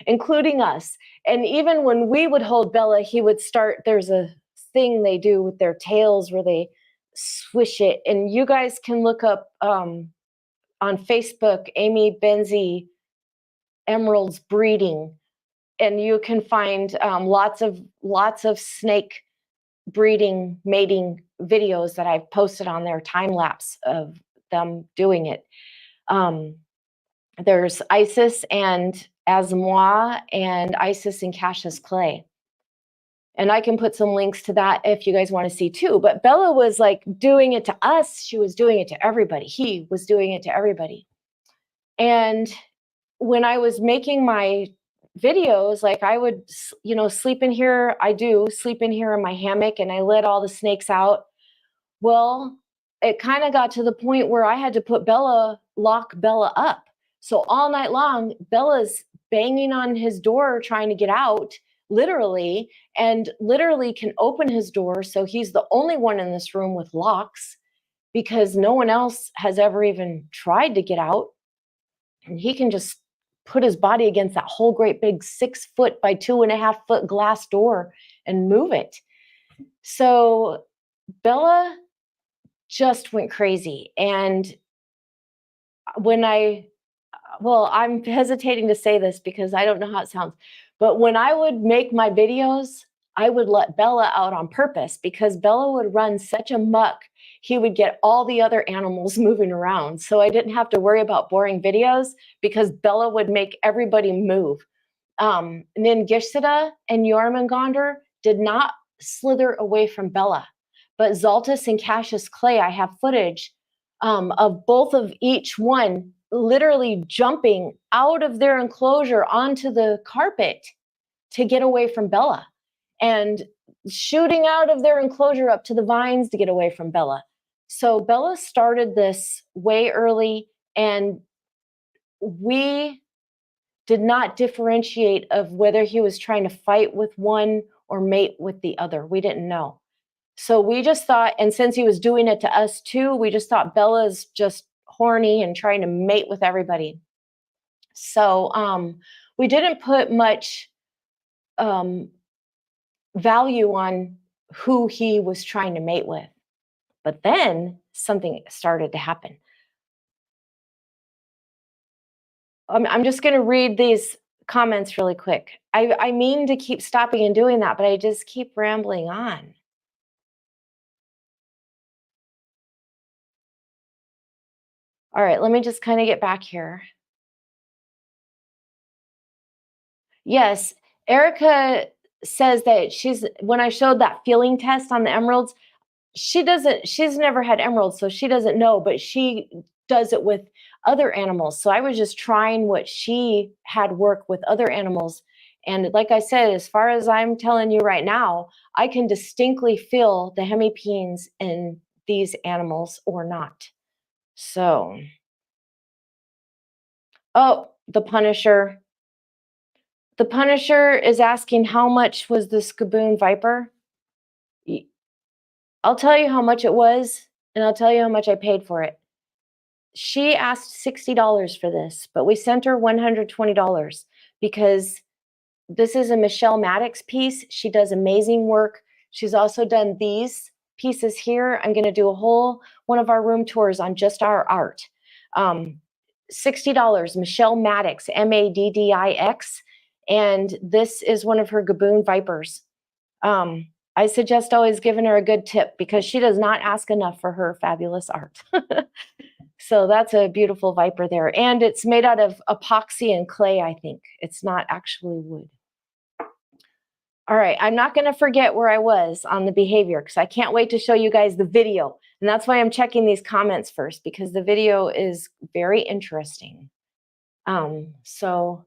Speaker 1: including us. And even when we would hold Bella, he would start, there's a thing they do with their tails where they swish it. And you guys can look up on Facebook, Amy Benzie Emeralds Breeding, and you can find lots of snake breeding, mating videos that I've posted on there, time lapse of them doing it. There's Isis and Asmoa and Isis and Cassius Clay. And I can put some links to that if you guys want to see too. But Bella was like doing it to us. She was doing it to everybody. He was doing it to everybody. And when I was making my videos, like I would, you know, sleep in here. I do sleep in here in my hammock and I let all the snakes out. Well, it kind of got to the point where I had to lock Bella up. So all night long, Bella's banging on his door trying to get out, literally, and literally can open his door. So he's the only one in this room with locks because no one else has ever even tried to get out. And he can just put his body against that whole great big 6 foot by 2.5 foot glass door and move it. So Bella just went crazy. And when I'm hesitating to say this because I don't know how it sounds, but when I would make my videos, I would let Bella out on purpose because Bella would run such a muck. He would get all the other animals moving around. So I didn't have to worry about boring videos because Bella would make everybody move. Ningishzida and Jormungandr did not slither away from Bella. But Zaltis and Cassius Clay, I have footage of both of each one literally jumping out of their enclosure onto the carpet to get away from Bella, and shooting out of their enclosure up to the vines to get away from Bella. So Bella started this way early, and we did not differentiate of whether he was trying to fight with one or mate with the other. We didn't know. So we just thought, and since he was doing it to us too, we just thought Bella's just horny and trying to mate with everybody. So we didn't put much value on who he was trying to mate with. But then something started to happen. I'm just going to read these comments really quick. I mean to keep stopping and doing that, but I just keep rambling on. All right, let me just kind of get back here. Yes, Erica says that when I showed that feeling test on the emeralds, she's never had emeralds, so she doesn't know, but she does it with other animals. So I was just trying what she had work with other animals. And like I said, as far as I'm telling you right now, I can distinctly feel the hemipenes in these animals or not. So, oh, the Punisher. The Punisher is asking how much was the Skaboon Viper? I'll tell you how much it was, and I'll tell you how much I paid for it. She asked $60 for this, but we sent her $120 because this is a Michelle Maddox piece. She does amazing work. She's also done these pieces here. I'm going to do a whole one of our room tours on just our art. $60, Michelle Maddox, Maddix. And this is one of her Gaboon Vipers. I suggest always giving her a good tip because she does not ask enough for her fabulous art. So that's a beautiful Viper there. And it's made out of epoxy and clay, I think. It's not actually wood. All right, I'm not going to forget where I was on the behavior because I can't wait to show you guys the video. And that's why I'm checking these comments first, because the video is very interesting. So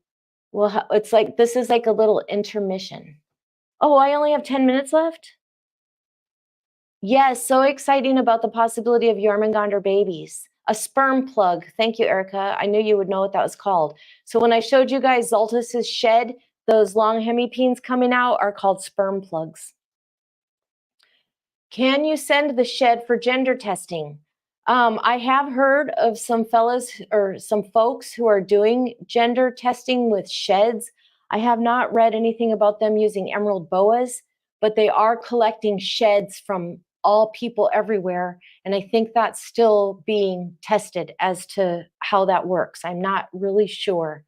Speaker 1: it's like, this is like a little intermission. Oh, I only have 10 minutes left? Yes, so exciting about the possibility of Jormungandr babies. A sperm plug. Thank you, Erica. I knew you would know what that was called. So when I showed you guys Zoltus's shed, those long hemipenes coming out are called sperm plugs. Can you send the shed for gender testing? I have heard of some fellas or some folks who are doing gender testing with sheds. I have not read anything about them using emerald boas, but they are collecting sheds from all people everywhere. And I think that's still being tested as to how that works. I'm not really sure.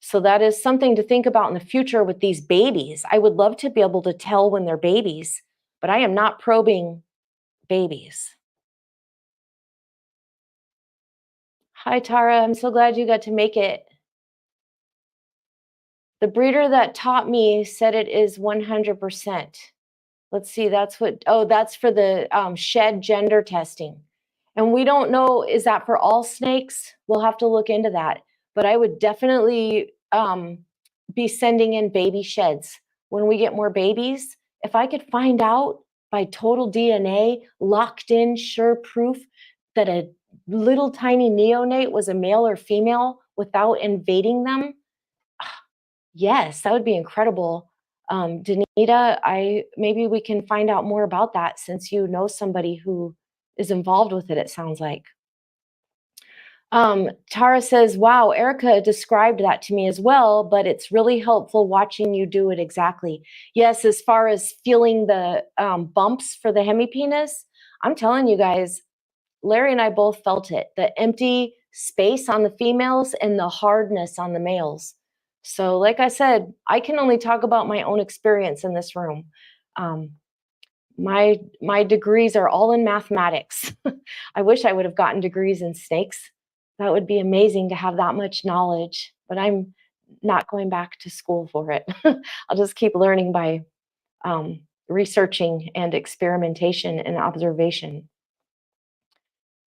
Speaker 1: So that is something to think about in the future with these babies. I would love to be able to tell when they're babies, but I am not probing babies. Hi, Tara. I'm so glad you got to make it. The breeder that taught me said it is 100%. Let's see, that's for the shed gender testing. And we don't know, is that for all snakes? We'll have to look into that. But I would definitely be sending in baby sheds. When we get more babies, if I could find out by total DNA, locked in, sure proof that a little tiny neonate was a male or female without invading them, yes, that would be incredible. Danita, maybe we can find out more about that since you know somebody who is involved with it, it sounds like. Tara says, wow, Erica described that to me as well, but it's really helpful watching you do it exactly. Yes, as far as feeling the bumps for the hemipenis, I'm telling you guys, Larry and I both felt it, the empty space on the females and the hardness on the males. So like I said, I can only talk about my own experience in this room. My degrees are all in mathematics. I wish I would have gotten degrees in snakes. That would be amazing to have that much knowledge, but I'm not going back to school for it. I'll just keep learning by researching and experimentation and observation.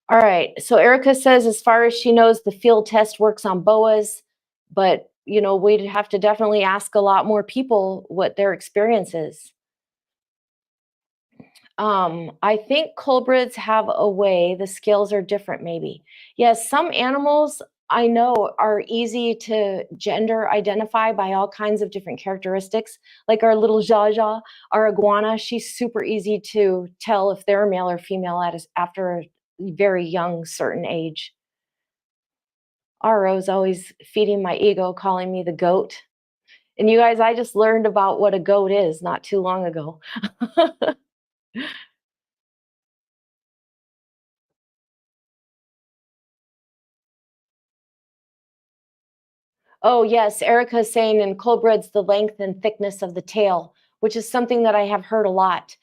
Speaker 1: All right. So Erica says, as far as she knows, the field test works on boas, but we'd have to definitely ask a lot more people what their experience is. I think culbrids have a way, the scales are different maybe. Yes, some animals I know are easy to gender identify by all kinds of different characteristics. Like our little Jaja, our iguana, she's super easy to tell if they're male or female after a very young certain age. Ro's always feeding my ego, calling me the goat. And you guys, I just learned about what a goat is not too long ago. Oh, yes. Erica is saying in culbrids, the length and thickness of the tail, which is something that I have heard a lot.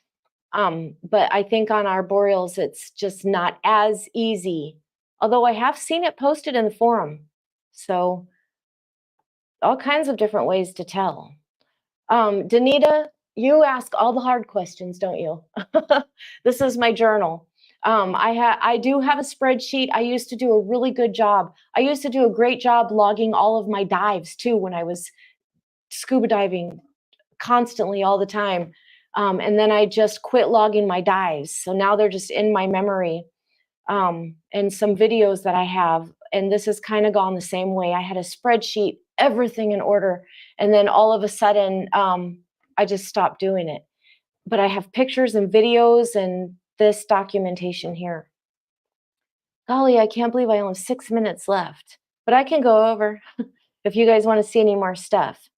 Speaker 1: But I think on arboreals, it's just not as easy. Although I have seen it posted in the forum. So all kinds of different ways to tell. Danita, you ask all the hard questions, don't you? This is my journal. I do have a spreadsheet. I used to do a really good job. I used to do a great job logging all of my dives too when I was scuba diving constantly all the time. And then I just quit logging my dives. So now they're just in my memory. And some videos that I have. And this has kind of gone the same way. I had a spreadsheet, everything in order. And then all of a sudden, I just stopped doing it. But I have pictures and videos and this documentation here. Golly, I can't believe I only have 6 minutes left. But I can go over if you guys want to see any more stuff.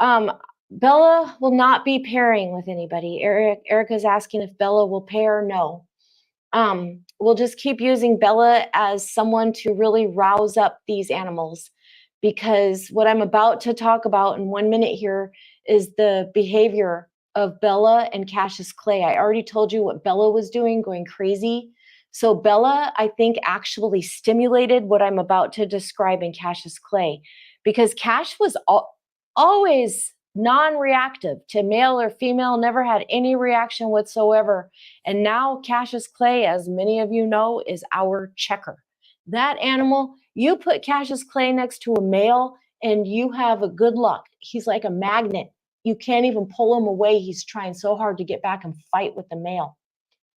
Speaker 1: Bella will not be pairing with anybody. Erica's asking if Bella will pair. No. We'll just keep using Bella as someone to really rouse up these animals, because what I'm about to talk about in 1 minute here is the behavior of Bella and Cassius Clay. I already told you what Bella was doing, going crazy. So Bella, I think, actually stimulated what I'm about to describe in Cassius Clay, because Cash was always non-reactive to male or female, never had any reaction whatsoever. And now Cassius Clay, as many of you know, is our checker. That animal, you put Cassius Clay next to a male and you have a good luck. He's like a magnet. You can't even pull him away. He's trying so hard to get back and fight with the male.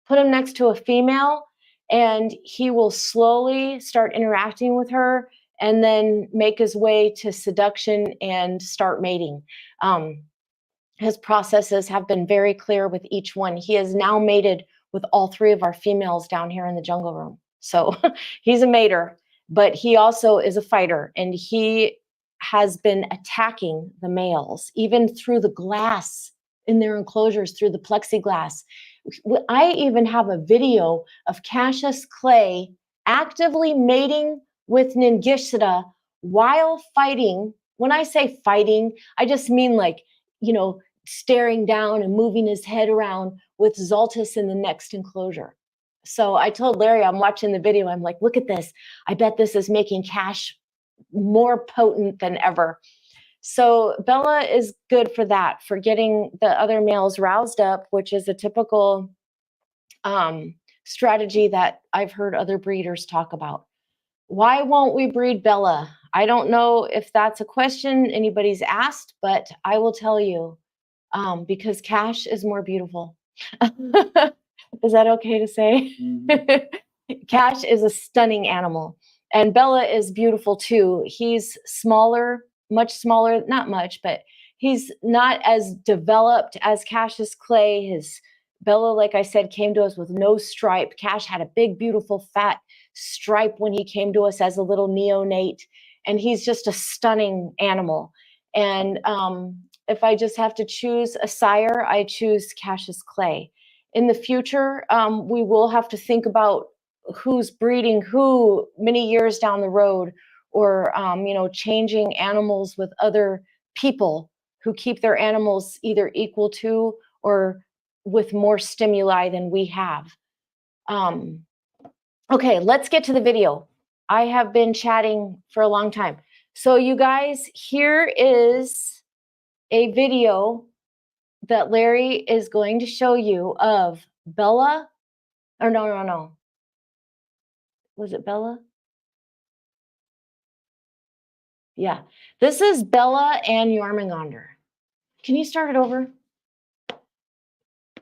Speaker 1: Put him next to a female and he will slowly start interacting with her and then make his way to seduction and start mating. His processes have been very clear with each one. He has now mated with all 3 of our females down here in the jungle room. So he's a mater, but he also is a fighter, and he has been attacking the males, even through the glass in their enclosures, through the plexiglass. I even have a video of Cassius Clay actively mating with Ningishita while fighting. When I say fighting, I just mean like, staring down and moving his head around with Zoltus in the next enclosure. So I told Larry, I'm watching the video, I'm like, look at this. I bet this is making Cash more potent than ever. So Bella is good for that, for getting the other males roused up, which is a typical strategy that I've heard other breeders talk about. Why won't we breed Bella? I don't know if that's a question anybody's asked, but I will tell you, because Cash is more beautiful. Is that okay to say? Mm-hmm. Cash is a stunning animal, and Bella is beautiful too. He's smaller, much smaller, not much, but he's not as developed as Cassius Clay. His Bella, like I said, came to us with no stripe. Cash had a big, beautiful, fat stripe when he came to us as a little neonate, and he's just a stunning animal. And if I just have to choose a sire, I choose Cassius Clay. In the future, we will have to think about who's breeding who many years down the road, or changing animals with other people who keep their animals either equal to or with more stimuli than we have. Okay, let's get to the video. I have been chatting for a long time. So you guys, here is a video that Larry is going to show you of Bella, or no. Was it Bella? Yeah, this is Bella and Jormungandr. Can you start it over?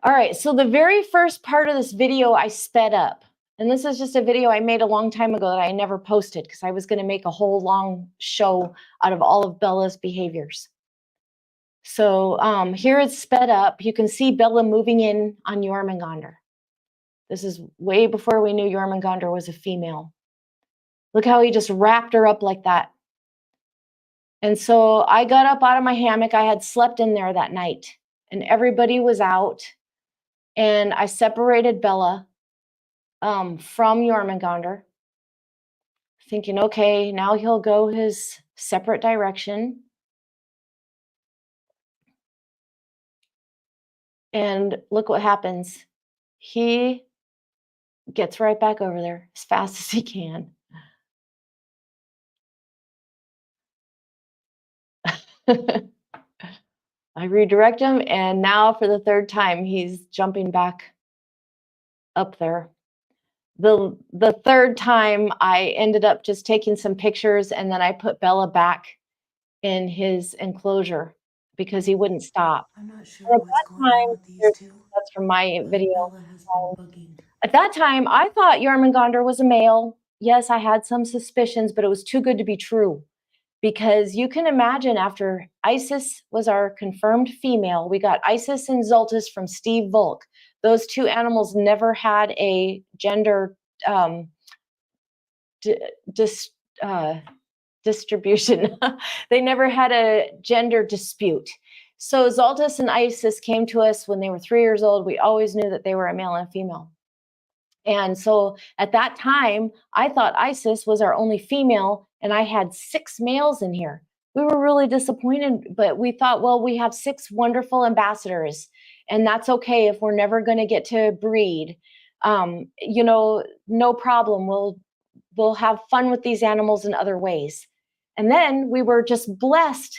Speaker 1: All right, so the very first part of this video I sped up. And this is just a video I made a long time ago that I never posted because I was going to make a whole long show out of all of Bella's behaviors. So here it's sped up. You can see Bella moving in on Jormungandr. This is way before we knew Jormungandr was a female. Look how he just wrapped her up like that. And so I got up out of my hammock. I had slept in there that night and everybody was out. And I separated Bella from Jormungandr, thinking, okay, now he'll go his separate direction. And look what happens. He gets right back over there as fast as he can. I redirect him, and now for the third time, he's jumping back up there. The third time, I ended up just taking some pictures, and then I put Bella back in his enclosure because he wouldn't stop.
Speaker 2: I'm not sure
Speaker 1: At
Speaker 2: what's
Speaker 1: that
Speaker 2: going on with these two.
Speaker 1: that's from my video.
Speaker 2: Bella has been bugging.
Speaker 1: At that time, I thought Jormungandr was a male. Yes, I had some suspicions, but it was too good to be true. Because you can imagine after Isis was our confirmed female, we got Isis and Zoltus from Steve Volk. Those two animals never had a gender distribution. They never had a gender dispute. So Zoltus and Isis came to us when they were 3 years old. We always knew that they were a male and a female. And so at that time, I thought Isis was our only female, and I had 6 males in here. We were really disappointed, but we thought, well, we have 6 wonderful ambassadors, and that's okay if we're never going to get to breed. You know, no problem. We'll have fun with these animals in other ways. And then we were just blessed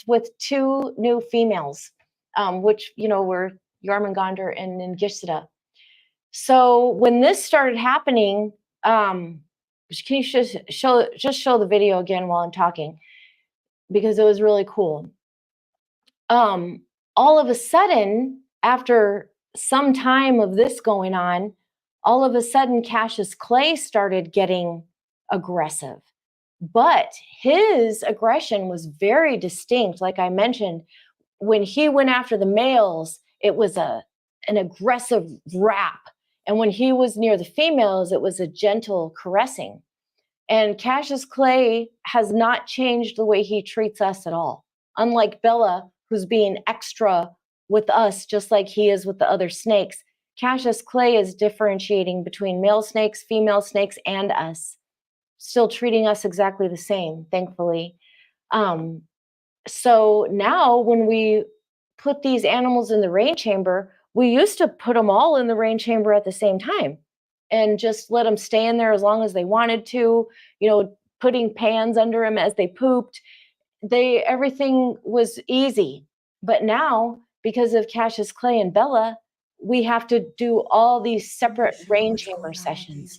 Speaker 1: with 2 new females, which, you know, were Jormungandr and Ningishita. So when this started happening, can you just show the video again while I'm talking? Because it was really cool. All of a sudden, after some time of this going on, all of a sudden Cassius Clay started getting aggressive. But his aggression was very distinct. Like I mentioned, when he went after the males, it was an aggressive rap. And when he was near the females, it was a gentle caressing. And Cassius Clay has not changed the way he treats us at all. Unlike Bella, who's being extra with us, just like he is with the other snakes, Cassius Clay is differentiating between male snakes, female snakes, and us, still treating us exactly the same, thankfully. So now when we put these animals in the rain chamber, we used to put them all in the rain chamber at the same time and just let them stay in there as long as they wanted to, you know, putting pans under them as they pooped. Everything was easy. But now, because of Cassius Clay and Bella, we have to do all these separate rain chamber sessions.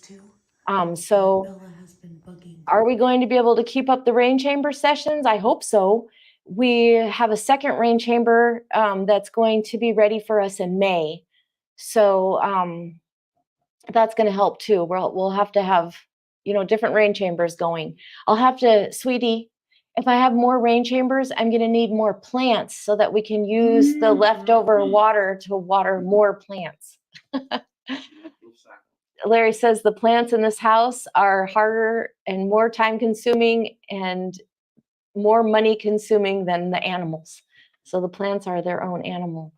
Speaker 1: So
Speaker 2: Bella has been bugging.
Speaker 1: Are we going to be able to keep up the rain chamber sessions? I hope so. We have a second rain chamber that's going to be ready for us in May. So that's going to help too. We'll have to have, you know, different rain chambers going. I'll have to, sweetie, if I have more rain chambers, I'm going to need more plants so that we can use the leftover water to water more plants. Larry says the plants in this house are harder and more time consuming and more money consuming than the animals. So the plants are their own animal.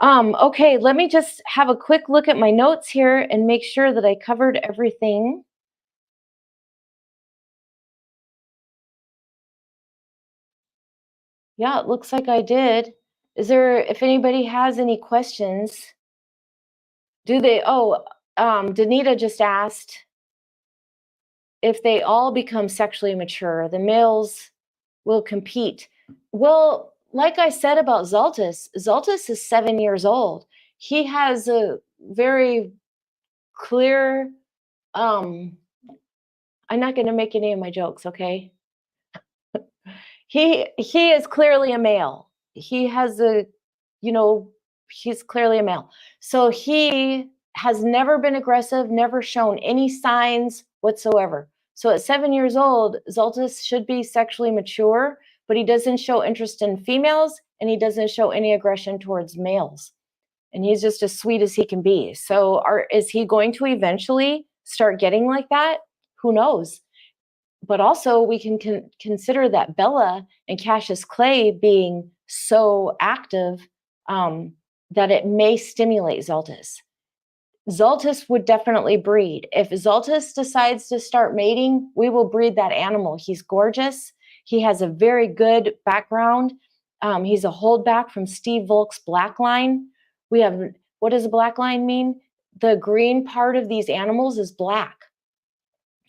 Speaker 1: Okay, let me just have a quick look at my notes here and make sure that I covered everything. Yeah, it looks like I did. If anybody has any questions, Danita just asked if they all become sexually mature, the males will compete. Well, like I said about Zoltus is 7 years old. He has a very clear I'm not going to make any of my jokes, okay? He is clearly a male. He has a, you know, he's clearly a male. So he has never been aggressive, never shown any signs whatsoever. So at 7 years old, Zoltus should be sexually mature, but he doesn't show interest in females and he doesn't show any aggression towards males. And he's just as sweet as he can be. So is he going to eventually start getting like that? Who knows? But also we can consider that Bella and Cassius Clay being so active that it may stimulate Zoltus. Zoltus would definitely breed. If Zoltus decides to start mating, we will breed that animal. He's gorgeous. He has a very good background. He's a holdback from Steve Volk's black line. We have, what does a black line mean? The green part of these animals is black.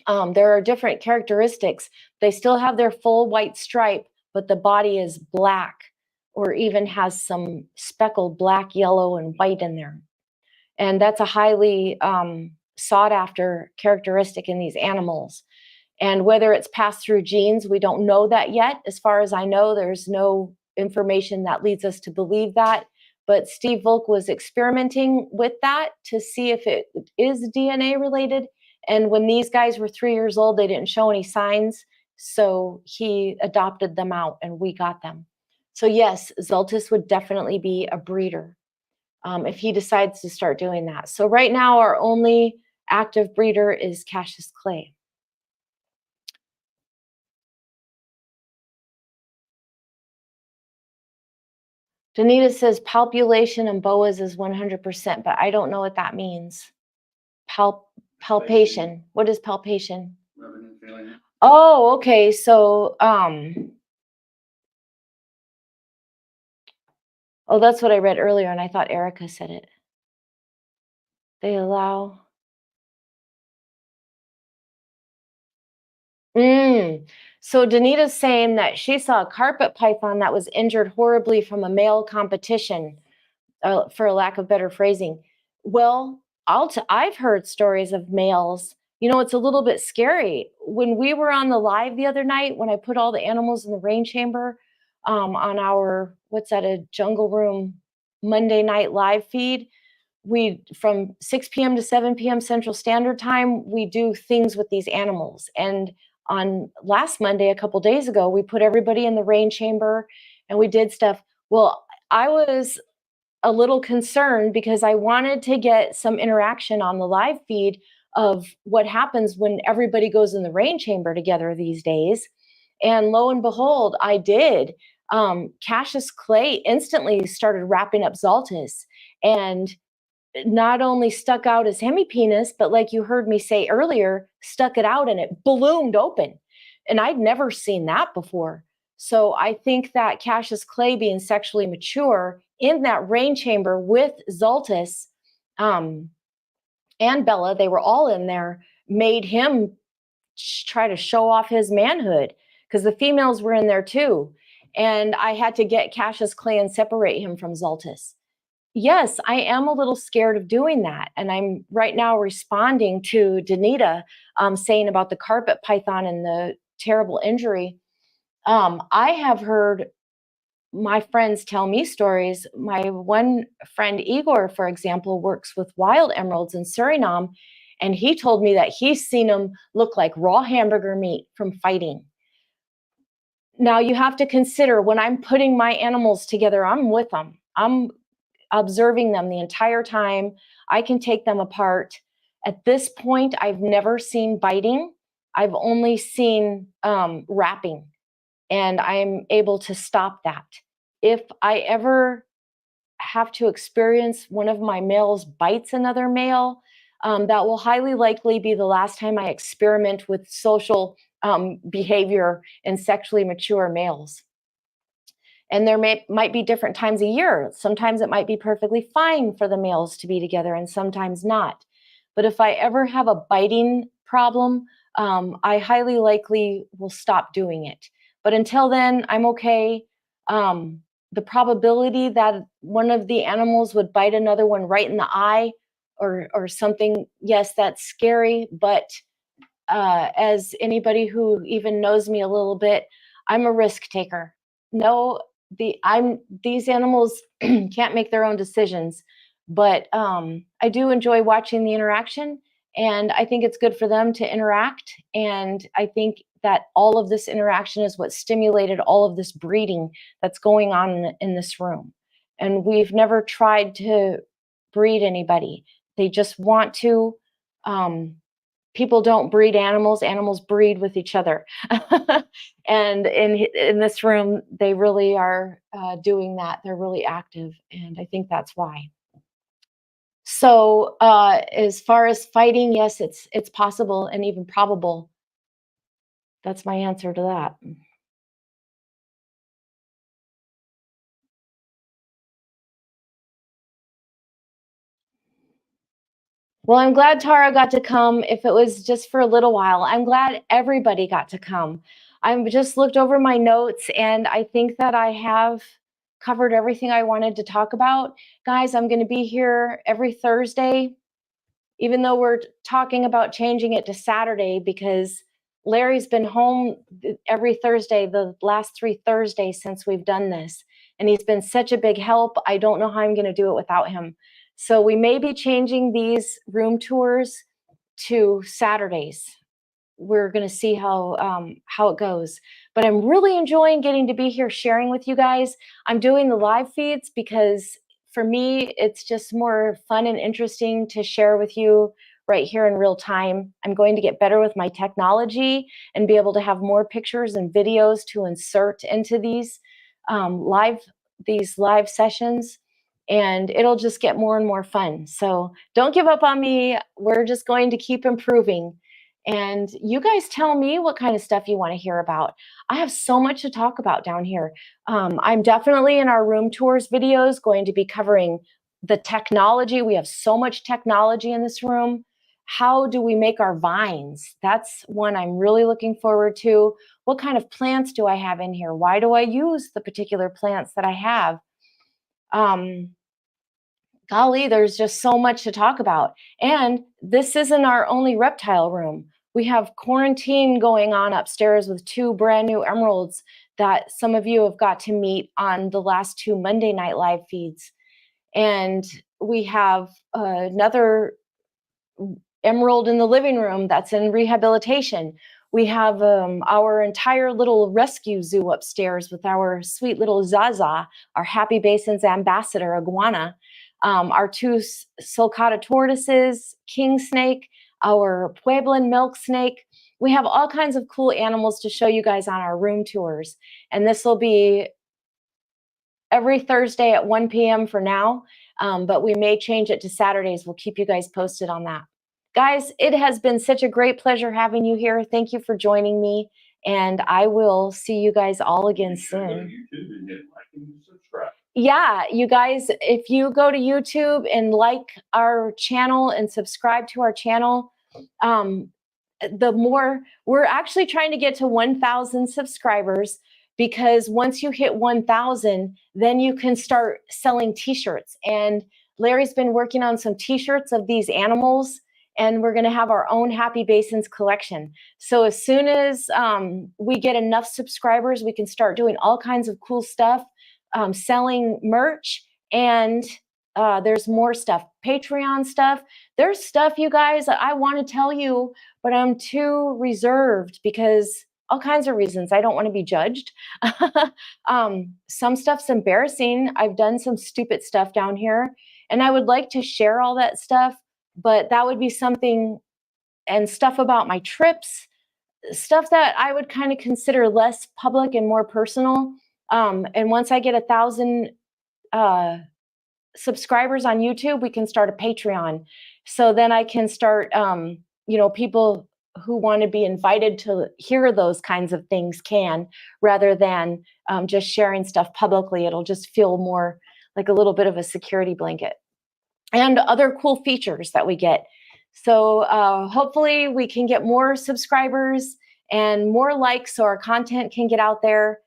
Speaker 1: There are different characteristics. They still have their full white stripe, but the body is black or even has some speckled black, yellow, and white in there. And that's a highly sought after characteristic in these animals. And whether it's passed through genes, we don't know that yet. As far as I know, there's no information that leads us to believe that. But Steve Volk was experimenting with that to see if it is DNA related. And when these guys were 3 years old, they didn't show any signs. So he adopted them out and we got them. So yes, Zoltus would definitely be a breeder if he decides to start doing that. So right now, our only active breeder is Cassius Clay. Danita says palpulation and boas is 100%, but I don't know what that means. Palpation. What is palpation?
Speaker 3: Rubbing and feeling it.
Speaker 1: Oh, okay. So, oh, that's what I read earlier, and I thought Erica said it. They allow. So Danita's saying that she saw a carpet python that was injured horribly from a male competition, for a lack of better phrasing. Well, I've heard stories of males. You know, it's a little bit scary. When we were on the live the other night, when I put all the animals in the rain chamber on our, what's that, a JungleRoom Monday night live feed, we from 6 p.m. to 7 p.m. Central Standard Time, we do things with these animals. And on last Monday, a couple days ago, we put everybody in the rain chamber and we did stuff. Well, I was a little concerned because I wanted to get some interaction on the live feed of what happens when everybody goes in the rain chamber together these days. And lo and behold, I did. Cassius Clay instantly started wrapping up Zoltus and not only stuck out his hemipenis, but like you heard me say earlier, stuck it out and it ballooned open. And I'd never seen that before. So I think that Cassius Clay being sexually mature in that rain chamber with Zoltus and Bella, they were all in there, made him try to show off his manhood because the females were in there too. And I had to get Cassius Clay and separate him from Zoltus. Yes, I am a little scared of doing that. And I'm right now responding to Danita saying about the carpet python and the terrible injury. I have heard my friends tell me stories. My one friend, Igor, for example, works with wild emeralds in Suriname. And he told me that he's seen them look like raw hamburger meat from fighting. Now you have to consider when I'm putting my animals together, I'm with them. I'm observing them the entire time. I can take them apart. At this point, I've never seen biting. I've only seen wrapping, and I'm able to stop that. If I ever have to experience one of my males bites another male, that will highly likely be the last time I experiment with social behavior in sexually mature males. And there might be different times a year. Sometimes it might be perfectly fine for the males to be together and sometimes not. But if I ever have a biting problem, I highly likely will stop doing it. But until then, I'm okay. The probability that one of the animals would bite another one right in the eye, or something. Yes, that's scary, but as anybody who even knows me a little bit, I'm a risk taker. No, these animals can't make their own decisions, but I do enjoy watching the interaction, and I think it's good for them to interact. And I think that all of this interaction is what stimulated all of this breeding that's going on in this room. And we've never tried to breed anybody. They just want to. People don't breed animals, animals breed with each other. And in this room, they really are doing that. They're really active, and I think that's why. So as far as fighting, yes, it's possible and even probable. That's my answer to that. Well, I'm glad Tara got to come, if it was just for a little while. I'm glad everybody got to come. I've just looked over my notes, and I think that I have covered everything I wanted to talk about. Guys, I'm going to be here every Thursday, even though we're talking about changing it to Saturday, because Larry's been home every Thursday, the last 3 Thursdays since we've done this. And he's been such a big help. I don't know how I'm going to do it without him. So we may be changing these room tours to Saturdays. We're going to see how it goes. But I'm really enjoying getting to be here sharing with you guys. I'm doing the live feeds because for me, it's just more fun and interesting to share with you right here in real time. I'm going to get better with my technology and be able to have more pictures and videos to insert into these live sessions, and it'll just get more and more fun. So don't give up on me. We're just going to keep improving. And you guys tell me what kind of stuff you want to hear about. I have so much to talk about down here. I'm definitely in our room tours videos going to be covering the technology. We have so much technology in this room. How do we make our vines? That's one I'm really looking forward to. What kind of plants do I have in here? Why do I use the particular plants that I have? Golly, there's just so much to talk about. And this isn't our only reptile room. We have quarantine going on upstairs with 2 brand new emeralds that some of you have got to meet on the last 2 Monday night live feeds. And we have another emerald in the living room that's in rehabilitation. We have our entire little rescue zoo upstairs with our sweet little Zaza, our HappyBasins ambassador iguana, our 2 sulcata tortoises, king snake, our Pueblan milk snake. We have all kinds of cool animals to show you guys on our room tours. And this will be every Thursday at 1 p.m. for now, but we may change it to Saturdays. We'll keep you guys posted on that. Guys, it has been such a great pleasure having you here. Thank you for joining me, and I will see you guys all again soon. Yeah, you guys, if you go to YouTube and like our channel and subscribe to our channel, the more we're actually trying to get to 1,000 subscribers, because once you hit 1,000, then you can start selling t-shirts. And Larry's been working on some t-shirts of these animals, and we're going to have our own HappyBasins collection. So as soon as we get enough subscribers, we can start doing all kinds of cool stuff, selling merch, and there's more stuff, Patreon stuff. There's stuff, you guys, that I want to tell you, but I'm too reserved because all kinds of reasons. I don't want to be judged. Some stuff's embarrassing. I've done some stupid stuff down here, and I would like to share all that stuff, but that would be something, and stuff about my trips, stuff that I would kind of consider less public and more personal. And once I get 1,000 subscribers on YouTube, we can start a Patreon. So then I can start, people who want to be invited to hear those kinds of things can, rather than just sharing stuff publicly. It'll just feel more like a little bit of a security blanket, and other cool features that we get. So hopefully we can get more subscribers and more likes so our content can get out there.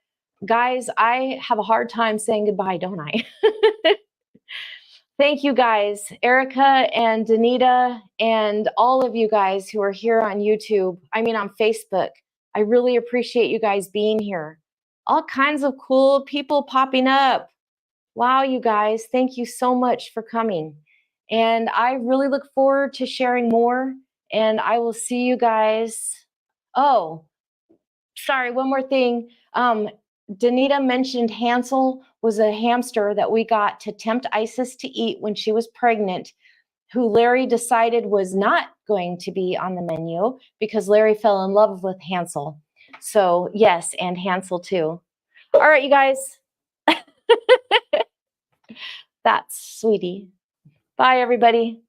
Speaker 1: Guys, I have a hard time saying goodbye, don't I? Thank you guys, Erica and Danita, and all of you guys who are here on YouTube. I mean, on Facebook. I really appreciate you guys being here. All kinds of cool people popping up. Wow, you guys, thank you so much for coming. And I really look forward to sharing more. And I will see you guys. Oh, sorry, one more thing. Danita mentioned Hansel was a hamster that we got to tempt Isis to eat when she was pregnant, who Larry decided was not going to be on the menu because Larry fell in love with Hansel. So yes, and Hansel too. All right, you guys. That's sweetie. Bye, everybody.